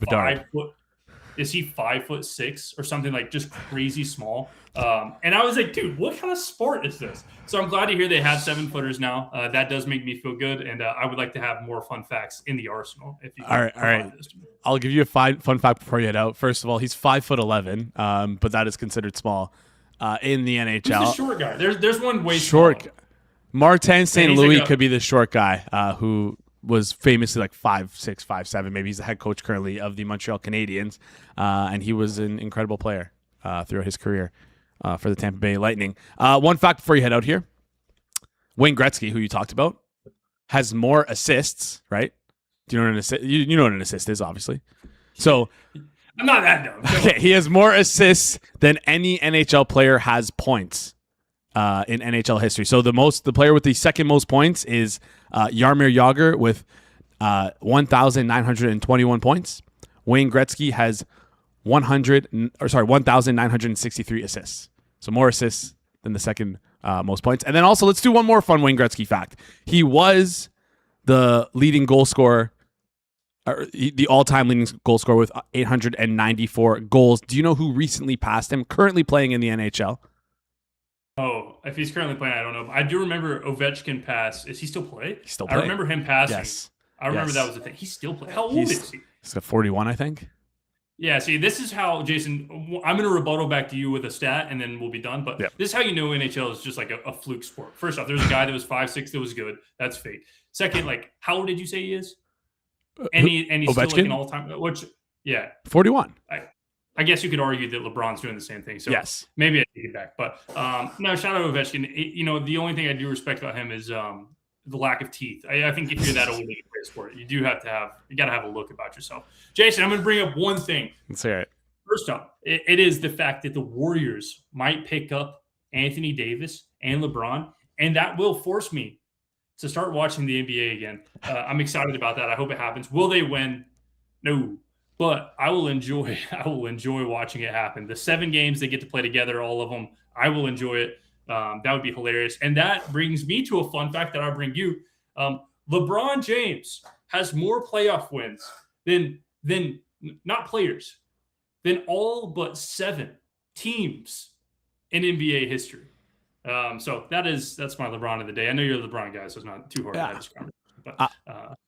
Is he 5'6" or something, like just crazy small? And I was like, dude, what kind of sport is this? So I'm glad to hear they have 7-footers now. That does make me feel good, and I would like to have more fun facts in the arsenal. If you all right. I'll give you a fun fact before you head out. First of all, he's 5'11", but that is considered small in the NHL. Who's the short guy? There's one way short. Smaller. Martin St. Louis like could be the short guy who was famously like 5'6", 5'7". Maybe he's the head coach currently of the Montreal Canadiens, and he was an incredible player throughout his career for the Tampa Bay Lightning. One fact before you head out here: Wayne Gretzky, who you talked about, has more assists. Right? Do you know what an assist? You know what an assist is, obviously. So I'm not that dumb. Okay, he has more assists than any NHL player has points in NHL history. So the player with the second most points is Jaromir Jagr with 1,921 points. Wayne Gretzky has 1,963 assists. So more assists than the second most points. And then also, let's do one more fun Wayne Gretzky fact. He was the leading goal scorer, or the all-time leading goal scorer with 894 goals. Do you know who recently passed him? Currently playing in the NHL. Oh, if he's currently playing, I don't know. I do remember Ovechkin pass. Is he still play? He's still playing. I remember him passing. Yes. I remember that was the thing. He's still playing. How old is he? He's got 41, I think. Yeah, see, this is how, Jason, I'm going to rebuttal back to you with a stat, and then we'll be done. But This is how you know NHL is just like a fluke sport. First off, there's a guy that was 5'6" that was good. That's fake. Second, like, how old did you say he is? And he's Ovechkin? still like an all-time, which, 41. I guess you could argue that LeBron's doing the same thing. So yes, maybe I take it back. But no, shout out to Ovechkin. The only thing I do respect about him is the lack of teeth. I think if you're that old in a great sport, you got to have a look about yourself. Jason, I'm going to bring up one thing. Let's hear it. First up, it is the fact that the Warriors might pick up Anthony Davis and LeBron, and that will force me to start watching the NBA again. I'm excited about that. I hope it happens. Will they win? No. But I will enjoy watching it happen. The 7 games they get to play together, all of them, I will enjoy it. That would be hilarious. And that brings me to a fun fact that I'll bring you. LeBron James has more playoff wins than not players, than all but 7 teams in NBA history. So that's my LeBron of the day. I know you're a LeBron guy, so it's not too hard to have this conversation. But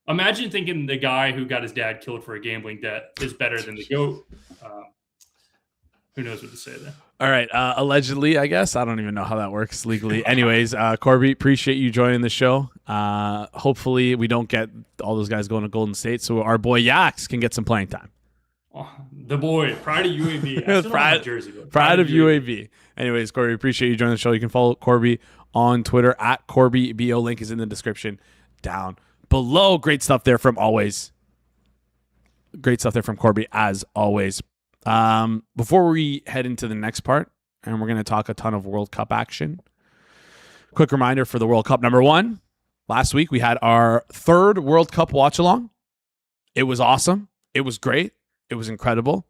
imagine thinking the guy who got his dad killed for a gambling debt is better than the GOAT. Who knows what to say there? All right. Allegedly, I guess. I don't even know how that works legally. Anyways, Corbie, appreciate you joining the show. Hopefully we don't get all those guys going to Golden State, so our boy Yax can get some playing time. Oh, the boy, pride of UAB. Pride of UAB. Anyways, Corbie, appreciate you joining the show. You can follow Corbie on Twitter at CorbieBO. Link is in the description down below. Great stuff there from Corbie, as always. Before we head into the next part, and we're going to talk a ton of World Cup action, quick reminder for the World Cup. Number 1, last week we had our 3rd World Cup watch along. It was awesome. It was great. It was incredible.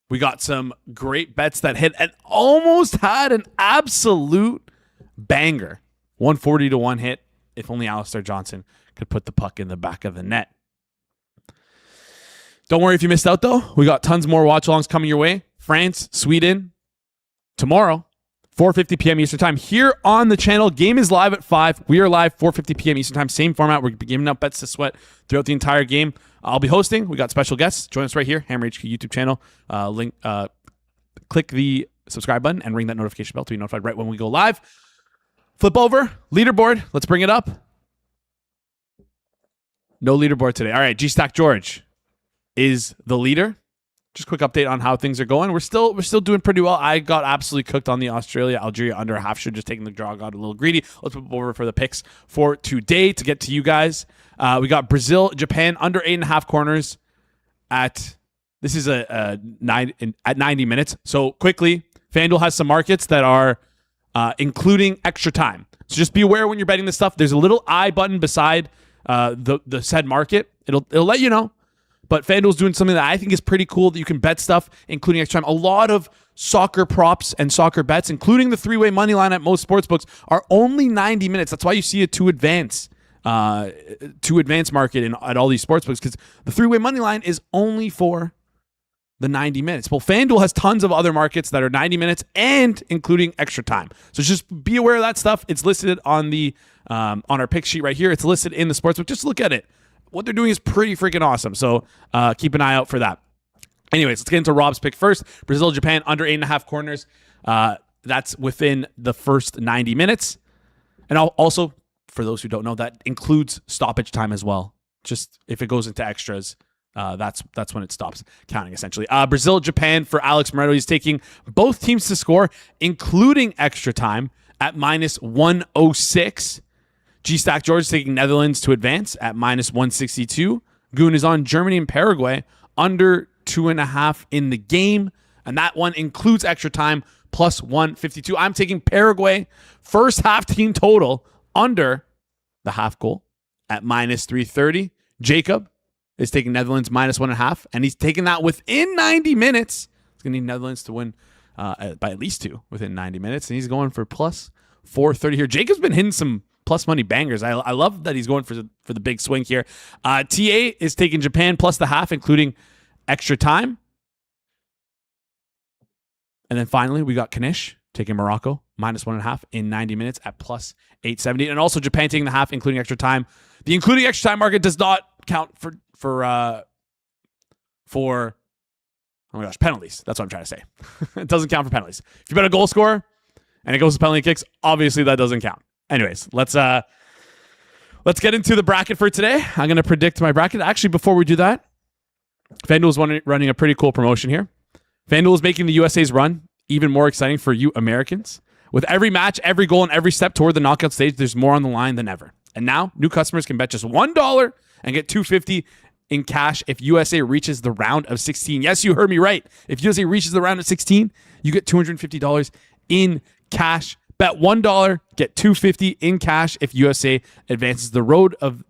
We got some great bets that hit and almost had an absolute banger. 140 to 1 hit. If only Alistair Johnson could put the puck in the back of the net. Don't worry if you missed out, though. We got tons more watch-alongs coming your way. France, Sweden, tomorrow, 4:50 p.m. Eastern Time. Here on the channel, game is live at 5. We are live 4:50 p.m. Eastern Time. Same format. We're giving out bets to sweat throughout the entire game. I'll be hosting. We got special guests. Join us right here, Hammer HQ YouTube channel. Click the subscribe button and ring that notification bell to be notified right when we go live. Flip over. Leaderboard. Let's bring it up. No leaderboard today. All right, G-Stack George is the leader. Just quick update on how things are going. We're still doing pretty well. I got absolutely cooked on the Australia-Algeria under a half. Should just taking the draw. Got a little greedy. Let's flip over for the picks for today to get to you guys. We got Brazil, Japan under 8.5 corners at 90 minutes. So quickly, FanDuel has some markets that are including extra time. So just be aware when you're betting this stuff. There's a little I button beside the said market. It'll let you know. But FanDuel's doing something that I think is pretty cool, that you can bet stuff, including extra time. A lot of soccer props and soccer bets, including the three-way money line at most sportsbooks, are only 90 minutes. That's why you see a two advance market at all these sportsbooks, because the three-way money line is only for the 90 minutes. Well, FanDuel has tons of other markets that are 90 minutes and including extra time. So just be aware of that stuff. It's listed on the on our pick sheet right here. It's listed in the sportsbook. Just look at it. What they're doing is pretty freaking awesome. So keep an eye out for that. Anyways, let's get into Rob's pick first. Brazil, Japan, under 8.5 corners. That's within the first 90 minutes. And also, for those who don't know, that includes stoppage time as well. Just if it goes into extras, that's when it stops counting, essentially. Brazil, Japan for Alex Moretto. He's taking both teams to score, including extra time, at minus 106. G-Stack George is taking Netherlands to advance at minus 162. Goon is on Germany and Paraguay under 2.5 in the game. And that one includes extra time plus 152. I'm taking Paraguay first half team total under the half goal at minus 330. Jacob is taking Netherlands minus 1.5. And he's taking that within 90 minutes. He's going to need Netherlands to win by at least 2 within 90 minutes. And he's going for plus 430 here. Jacob's been hitting some plus money bangers. I love that he's going for the big swing here. TA is taking Japan plus the half, including extra time. And then finally, we got Kanish taking Morocco minus 1.5 in 90 minutes at plus 870. And also Japan taking the half, including extra time. The including extra time market does not count for oh my gosh, penalties. That's what I'm trying to say. It doesn't count for penalties. If you bet a goal scorer and it goes to penalty kicks, obviously that doesn't count. Anyways, let's get into the bracket for today. I'm going to predict my bracket. Actually, before we do that, FanDuel is running a pretty cool promotion here. FanDuel is making the USA's run even more exciting for you Americans. With every match, every goal, and every step toward the knockout stage, there's more on the line than ever. And now, new customers can bet just $1 and get $250 in cash if USA reaches the round of 16. Yes, you heard me right. If USA reaches the round of 16, you get $250 in cash. Bet $1, get $250 in cash if USA advances. The road to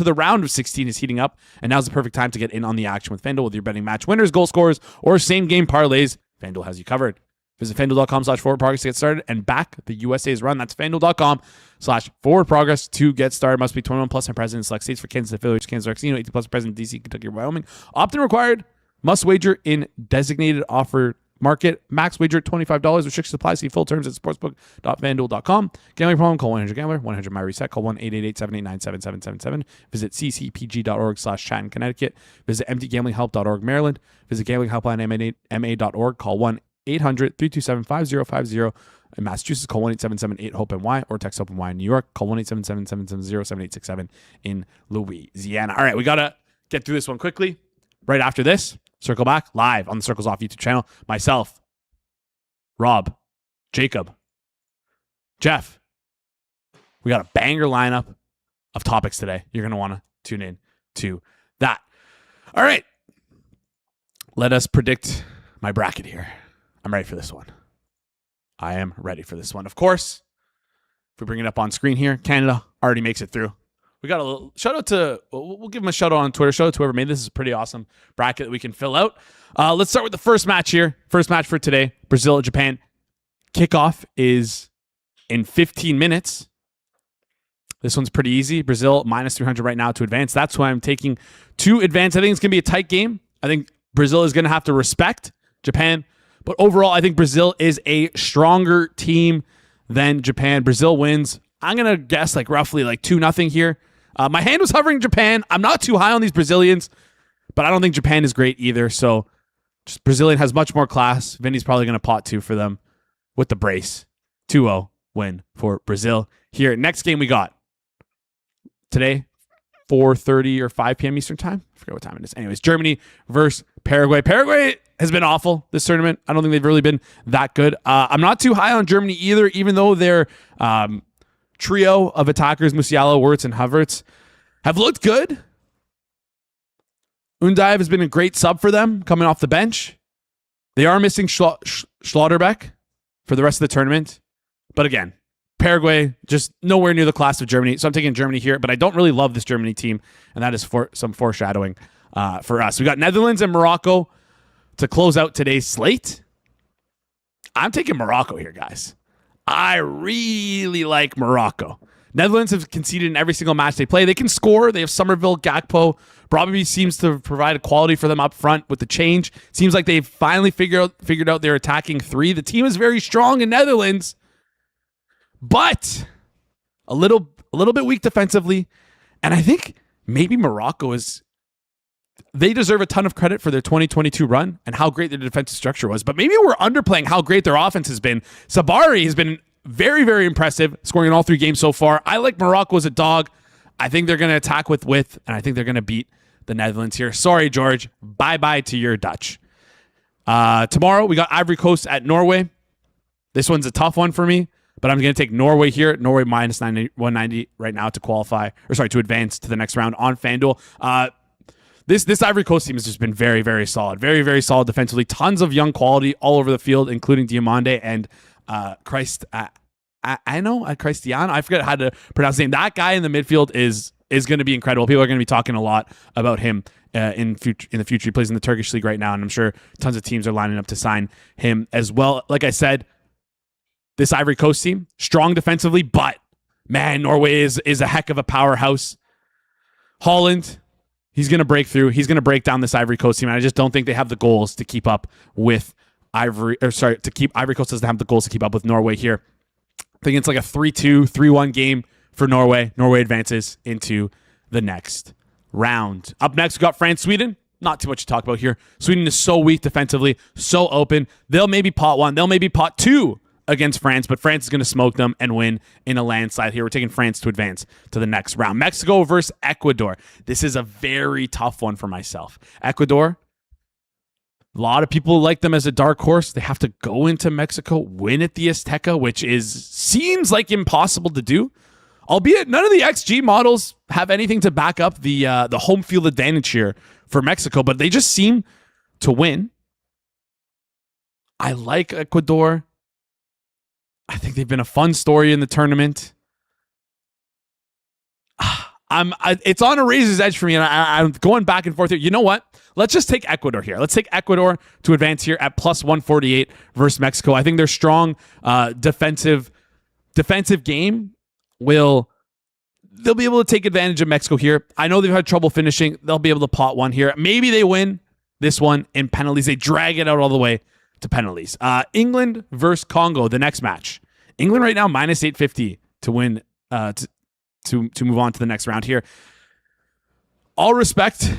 the round of 16 is heating up, and now's the perfect time to get in on the action with FanDuel. Whether you're betting match winners, goal scorers, or same-game parlays, FanDuel has you covered. Visit FanDuel.com/forwardprogress to get started and back the USA's run. That's FanDuel.com/forwardprogress to get started. Must be 21 plus and present in select states. For Kansas affiliates, Kansas, Oklahoma, 18 plus present in DC, Kentucky, or Wyoming. Opt-in required. Must wager in designated offer market. Max wager $25. Restrictions apply. See full terms at sportsbook.fanduel.com. Gambling problem? Call 1-800-GAMBLER. 1-800-MY-RESET. Call 1-888-789-7777. Visit ccpg.org/chat in Connecticut. Visit mdgamblinghelp.org Maryland. Visit gamblinghelpline.ma.org. Call 1-800-327-5050. In Massachusetts, call 1-877-8-HOPE-NY or text HOPE-NY in New York. Call 1-877-770-7867 in Louisiana. All right, we got to get through this one quickly. Right after this, circle back live on the Circles Off YouTube channel. Myself, Rob, Jacob, Jeff. We got a banger lineup of topics today. You're going to want to tune in to that. All right. Let us predict my bracket here. I'm ready for this one. I am ready for this one. Of course, if we bring it up on screen here, Canada already makes it through. We got a little shout out to, we'll give them a shout out on Twitter. Shout out to whoever made this. Is a pretty awesome bracket that we can fill out. Let's start with the first match here. First match for today, Brazil, Japan. Kickoff is in 15 minutes. This one's pretty easy. Brazil minus 300 right now to advance. That's why I'm taking to advance. I think it's going to be a tight game. I think Brazil is going to have to respect Japan. But overall, I think Brazil is a stronger team than Japan. Brazil wins. I'm going to guess roughly 2-0 here. My hand was hovering Japan. I'm not too high on these Brazilians, but I don't think Japan is great either. So just Brazilian has much more class. Vinny's probably going to pot 2 for them with the brace. 2-0 win for Brazil. Here, next game we got today, 4:30 or 5 p.m. Eastern time. I forget what time it is. Anyways, Germany versus Paraguay. Paraguay has been awful this tournament. I don't think they've really been that good. I'm not too high on Germany either, even though their trio of attackers, Musiala, Wirtz, and Havertz, have looked good. Undav has been a great sub for them coming off the bench. They are missing Schlotterbeck for the rest of the tournament. But again, Paraguay, just nowhere near the class of Germany. So I'm taking Germany here, but I don't really love this Germany team, and that is for some foreshadowing for us. We got Netherlands and Morocco to close out today's slate. I'm taking Morocco here, guys. I really like Morocco. Netherlands have conceded in every single match they play. They can score. They have Somerville, Gakpo. Probably seems to provide a quality for them up front with the change. Seems like they've finally figured out their attacking three. The team is very strong in Netherlands, but a little bit weak defensively. And I think maybe Morocco they deserve a ton of credit for their 2022 run and how great their defensive structure was. But maybe we're underplaying how great their offense has been. Sabari has been very, very impressive, scoring in all 3 games so far. I like Morocco as a dog. I think they're going to attack with width, and I think they're going to beat the Netherlands here. Sorry, George. Bye-bye to your Dutch. Tomorrow, we got Ivory Coast at Norway. This one's a tough one for me, but I'm going to take Norway here. Norway minus 190 right now to advance to the next round on FanDuel. This Ivory Coast team has just been very, very solid. Very, very solid defensively. Tons of young quality all over the field, including Diomande and Cristiano. I forget how to pronounce his name. That guy in the midfield is going to be incredible. People are going to be talking a lot about him in the future. He plays in the Turkish league right now, and I'm sure tons of teams are lining up to sign him as well. Like I said, this Ivory Coast team, strong defensively, but man, Norway is a heck of a powerhouse. Holland, he's going to break through. He's going to break down this Ivory Coast team, and I just don't think they have the goals to keep up with Ivory Coast doesn't have the goals to keep up with Norway here. I think it's like a 3-2, 3-1 game for Norway. Norway advances into the next round. Up next, we got France, Sweden. Not too much to talk about here. Sweden is so weak defensively, so open. They'll maybe pot 1. They'll maybe pot 2 against France, but France is going to smoke them and win in a landslide here. We're taking France to advance to the next round. Mexico versus Ecuador. This is a very tough one for myself. Ecuador, a lot of people like them as a dark horse. They have to go into Mexico, win at the Azteca, which seems like impossible to do. Albeit none of the XG models have anything to back up the home field advantage here for Mexico, but they just seem to win. I like Ecuador. I think they've been a fun story in the tournament. It's on a razor's edge for me, and I'm going back and forth here. You know what? Let's just take Ecuador here. Let's take Ecuador to advance here at plus 148 versus Mexico. I think their strong defensive game they'll be able to take advantage of Mexico here. I know they've had trouble finishing. They'll be able to pot 1 here. Maybe they win this one in penalties. They drag it out all the way to penalties. England versus Congo, the next match. England right now minus 850 to win to move on to the next round here. All respect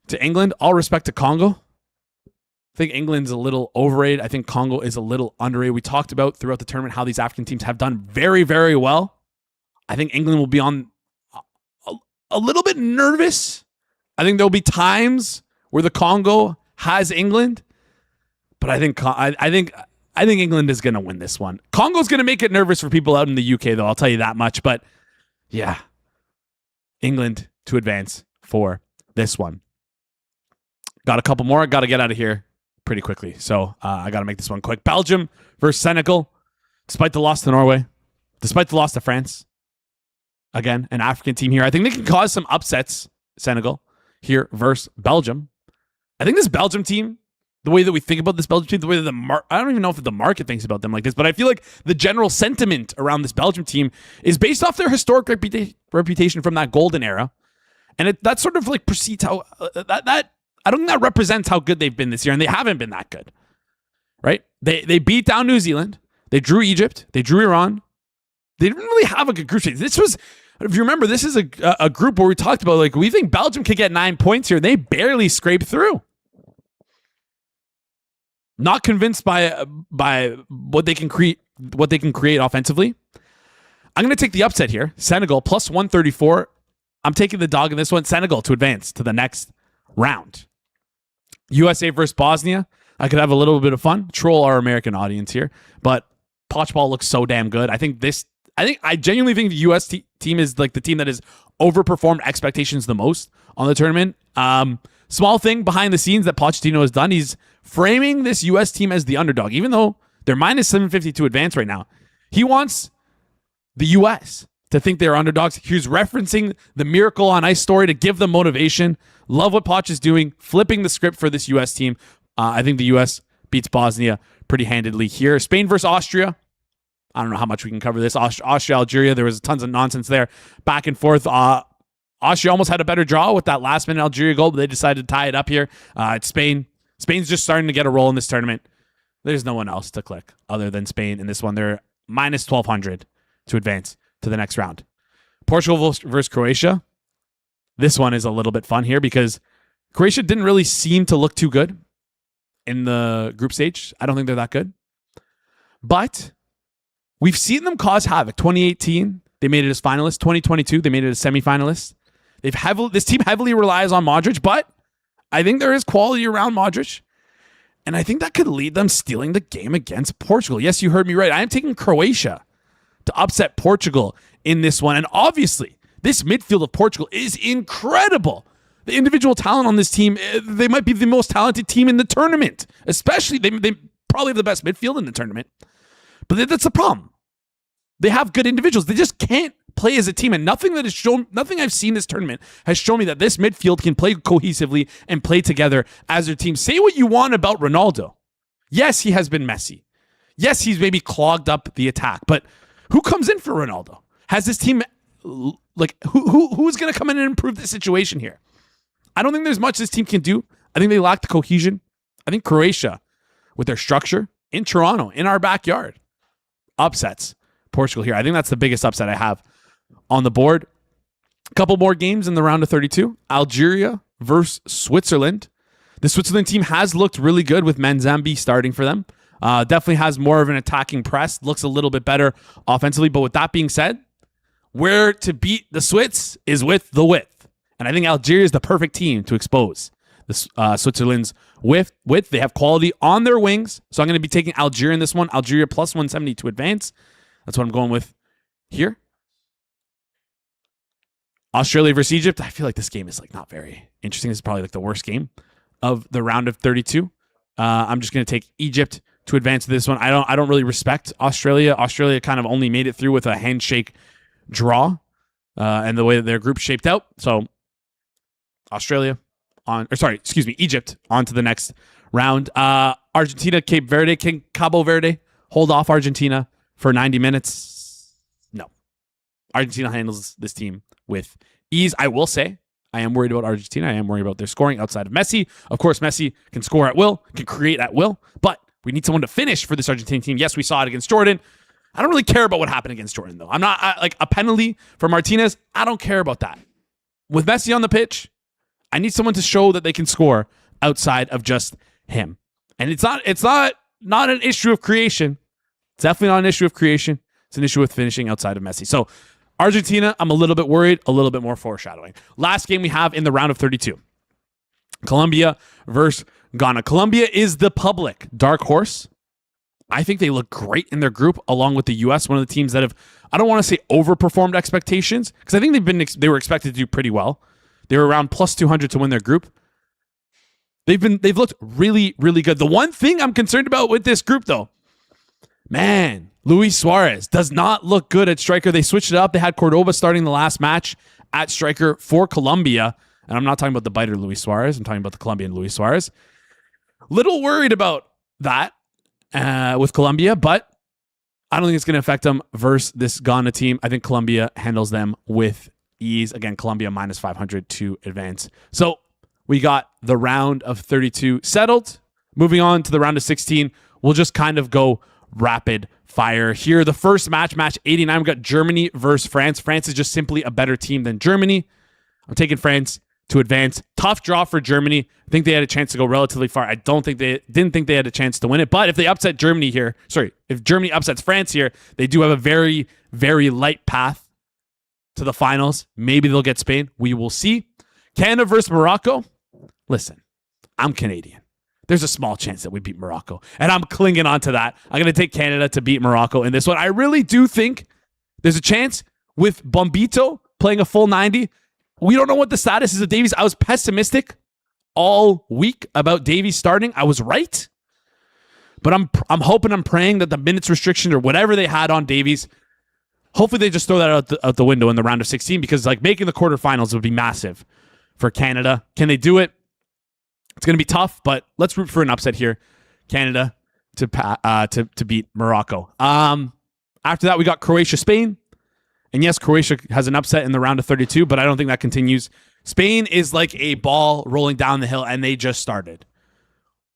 to England, all respect to Congo. I think England's a little overrated. I think Congo is a little underrated. We talked about throughout the tournament how these African teams have done very, very well. I think England will be on a little bit nervous. I think there'll be times where the Congo has England, but I think England is going to win this one. Congo's going to make it nervous for people out in the UK, though. I'll tell you that much. But yeah, England to advance for this one. Got a couple more. Got to get out of here pretty quickly. So I got to make this one quick. Belgium versus Senegal. Despite the loss to Norway, despite the loss to France, again, an African team here. I think they can cause some upsets, Senegal, here versus Belgium. I think this Belgium team, the way that we think about this Belgium team, the way that I don't even know if the market thinks about them like this, but I feel like the general sentiment around this Belgium team is based off their historic reputation from that golden era. And that sort of like precedes how I don't think that represents how good they've been this year, and they haven't been that good, right? They beat down New Zealand. They drew Egypt. They drew Iran. They didn't really have a good group stage. This was, if you remember, this is a group where we talked about, like, we think Belgium could get 9 points here. They barely scraped through. Not convinced by what they can create offensively. I'm going to take the upset here. Senegal plus 134. I'm taking the dog in this one. Senegal to advance to the next round. USA versus Bosnia. I could have a little bit of fun. Troll our American audience here, but Pochball looks so damn good. I genuinely think the US team is like the team that has overperformed expectations the most on the tournament. Small thing behind the scenes that Pochettino has done. He's framing this US team as the underdog, even though they're minus 750 to advance right now. He wants the U.S. to think they're underdogs. He's referencing the Miracle on Ice story to give them motivation. Love what Poch is doing, flipping the script for this U.S. team. I think the U.S. beats Bosnia pretty handedly here. Spain versus Austria. I don't know how much we can cover this. Austria, Algeria, there was tons of nonsense there. Back and forth. Austria almost had a better draw with that last-minute Algeria goal, but they decided to tie it up here. It's Spain. Spain's just starting to get a roll in this tournament. There's no one else to click other than Spain in this one. They're minus 1,200 to advance to the next round. Portugal versus Croatia. This one is a little bit fun here because Croatia didn't really seem to look too good in the group stage. I don't think they're that good. But we've seen them cause havoc. 2018, they made it as finalists. 2022, they made it as semifinalists. This team heavily relies on Modric, but I think there is quality around Modric. And I think that could lead them stealing the game against Portugal. Yes, you heard me right. I am taking Croatia to upset Portugal in this one. And obviously, this midfield of Portugal is incredible. The individual talent on this team, they might be the most talented team in the tournament. Especially, they probably have the best midfield in the tournament. But that's the problem. They have good individuals. They just can't play as a team. And nothing I've seen this tournament has shown me that this midfield can play cohesively and play together as their team. Say what you want about Ronaldo. Yes, he has been messy. Yes, he's maybe clogged up the attack. But who comes in for Ronaldo? Has this team, like, who's going to come in and improve the situation here? I don't think there's much this team can do. I think they lack the cohesion. I think Croatia, with their structure in Toronto, in our backyard, upsets Portugal here. I think that's the biggest upset I have on the board. A couple more games in the round of 32. Algeria versus Switzerland. The Switzerland team has looked really good with Manzambi starting for them. Definitely has more of an attacking press. Looks a little bit better offensively. But with that being said, where to beat the Swiss is with the width. And I think Algeria is the perfect team to expose the Switzerland's width. They have quality on their wings. So I'm going to be taking Algeria in this one. Algeria plus 170 to advance. That's what I'm going with here. Australia versus Egypt. I feel like this game is like not very interesting. This is probably like the worst game of the round of 32. I'm just going to take Egypt to advance to this one. I don't really respect Australia. Australia kind of only made it through with a handshake draw and the way that their group shaped out. So Egypt on to the next round. Argentina, Cabo Verde. Hold off Argentina for 90 minutes. No. Argentina handles this team with ease. I will say, I am worried about Argentina. I am worried about their scoring outside of Messi. Of course, Messi can score at will, can create at will, but we need someone to finish for this Argentine team. Yes, we saw it against Jordan. I don't really care about what happened against Jordan, though. Like a penalty for Martinez. I don't care about that. With Messi on the pitch, I need someone to show that they can score outside of just him. And it's not an issue of creation. It's definitely not an issue of creation. It's an issue with finishing outside of Messi. So Argentina, I'm a little bit worried, a little bit more foreshadowing. Last game we have in the round of 32. Colombia versus Ghana. Colombia is the public dark horse. I think they look great in their group along with the U.S., one of the teams that have, I don't want to say overperformed expectations, because I think they were expected to do pretty well. They were around plus 200 to win their group. They've looked really, really good. The one thing I'm concerned about with this group, though, man, Luis Suarez does not look good at striker. They switched it up. They had Cordoba starting the last match at striker for Colombia. And I'm not talking about the biter Luis Suarez. I'm talking about the Colombian Luis Suarez. Little worried about that with Colombia, but I don't think it's going to affect them versus this Ghana team. I think Colombia handles them with ease. Again, Colombia minus 500 to advance. So we got the round of 32 settled. Moving on to the round of 16, we'll just kind of go rapid fire here. The first match 89, we got Germany versus France. France is just simply a better team than Germany. I'm taking France to advance. Tough draw for Germany. I think they had a chance to go relatively far. I didn't think they had a chance to win it. But if they upset Germany here, if Germany upsets France here, they do have a very, very light path to the finals. Maybe they'll get Spain. We will see. Canada versus Morocco. Listen, I'm Canadian. There's a small chance that we beat Morocco. And I'm clinging on to that. I'm going to take Canada to beat Morocco in this one. I really do think there's a chance with Bombito playing a full 90. We don't know what the status is of Davies. I was pessimistic all week about Davies starting. I was right. But I'm hoping, I'm praying that the minutes restriction or whatever they had on Davies, hopefully they just throw that out the window in the round of 16, because like making the quarterfinals would be massive for Canada. Can they do it? It's going to be tough, but let's root for an upset here. Canada to beat Morocco. After that, we got Croatia, Spain. And yes, Croatia has an upset in the round of 32, but I don't think that continues. Spain is like a ball rolling down the hill, and they just started.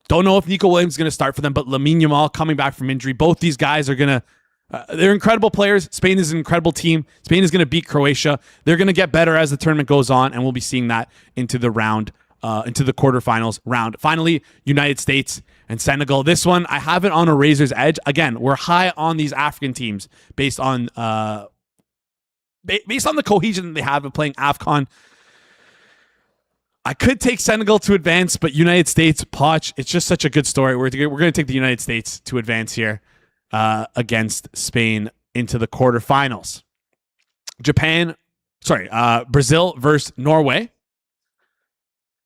Don't know if Nico Williams is going to start for them, but Lamine Yamal coming back from injury. Both these guys are going to they're incredible players. Spain is an incredible team. Spain is going to beat Croatia. They're going to get better as the tournament goes on, and we'll be seeing that into the quarterfinals round. Finally, United States and Senegal. This one, I have it on a razor's edge. Again, we're high on these African teams based on the cohesion that they have of playing AFCON. I could take Senegal to advance, but United States, Poch, it's just such a good story. We're going to take the United States to advance here against Spain into the quarterfinals. Brazil versus Norway.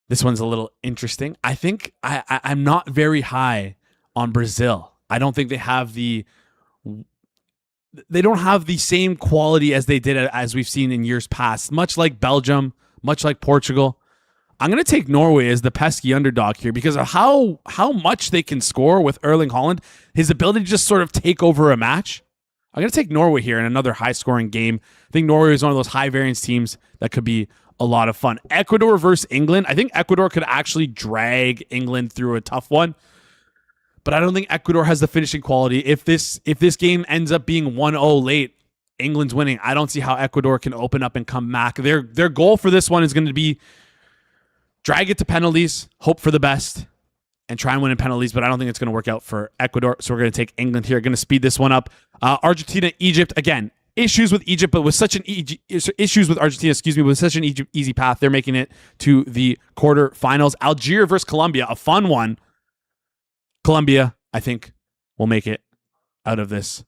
This one's a little interesting. I think I'm not very high on Brazil. I don't think they don't have the same quality as they did as we've seen in years past. Much like Belgium, much like Portugal. I'm going to take Norway as the pesky underdog here because of how much they can score with Erling Haaland, his ability to just sort of take over a match. I'm going to take Norway here in another high-scoring game. I think Norway is one of those high-variance teams that could be a lot of fun. Ecuador versus England. I think Ecuador could actually drag England through a tough one, but I don't think Ecuador has the finishing quality. If this game ends up being 1-0 late, England's winning. I don't see how Ecuador can open up and come back. Their goal for this one is going to be drag it to penalties, hope for the best, and try and win in penalties, but I don't think it's going to work out for Ecuador, so we're going to take England here. Going to speed this one up. Argentina, Egypt, again, issues with Egypt, but with such an issues with Argentina, with such an easy path, they're making it to the quarterfinals. Algeria versus Colombia, a fun one. Colombia, I think, will make it out of this.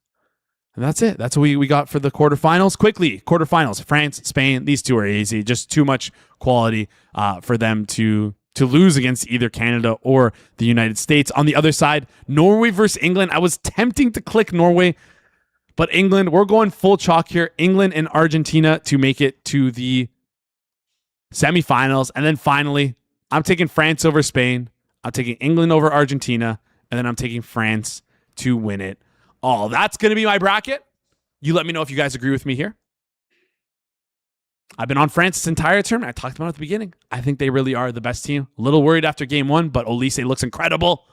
And that's it. That's what we got for the quarterfinals. Quickly, quarterfinals. France, Spain, these two are easy. Just too much quality for them to lose against either Canada or the United States. On the other side, Norway versus England. I was tempting to click Norway, but England, we're going full chalk here. England and Argentina to make it to the semifinals. And then finally, I'm taking France over Spain. I'm taking England over Argentina. And then I'm taking France to win it all. That's going to be my bracket. You let me know if you guys agree with me here. I've been on France this entire tournament. I talked about it at the beginning. I think they really are the best team. A little worried after game one, but Olise looks incredible.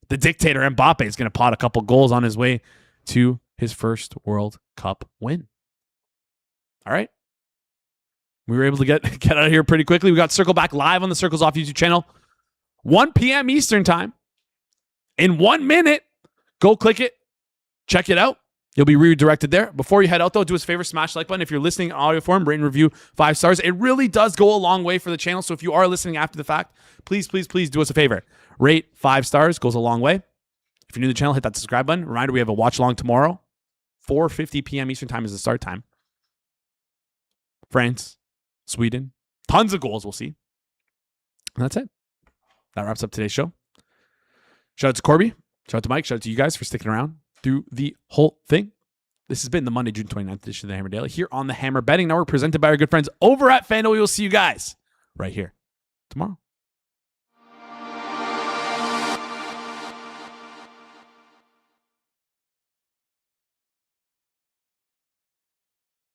The dictator Mbappe is going to pot a couple goals on his way to his first World Cup win. All right. We were able to get out of here pretty quickly. We got Circle Back live on the Circles Off YouTube channel. 1 p.m. Eastern time. In 1 minute. Go click it. Check it out. You'll be redirected there. Before you head out, though, do us a favor, smash the like button. If you're listening in audio form, rate and review 5 stars. It really does go a long way for the channel. So if you are listening after the fact, please do us a favor. Rate 5 stars. Goes a long way. If you're new to the channel, hit that subscribe button. Reminder, we have a watch along tomorrow. 4:50 p.m. Eastern time is the start time. France, Sweden, tons of goals we'll see. And that's it. That wraps up today's show. Shout out to Corbie. Shout out to Mike. Shout out to you guys for sticking around through the whole thing. This has been the Monday, June 29th edition of the Hammer Daily here on the Hammer Betting Network, presented by our good friends over at FanDuel. We will see you guys right here tomorrow.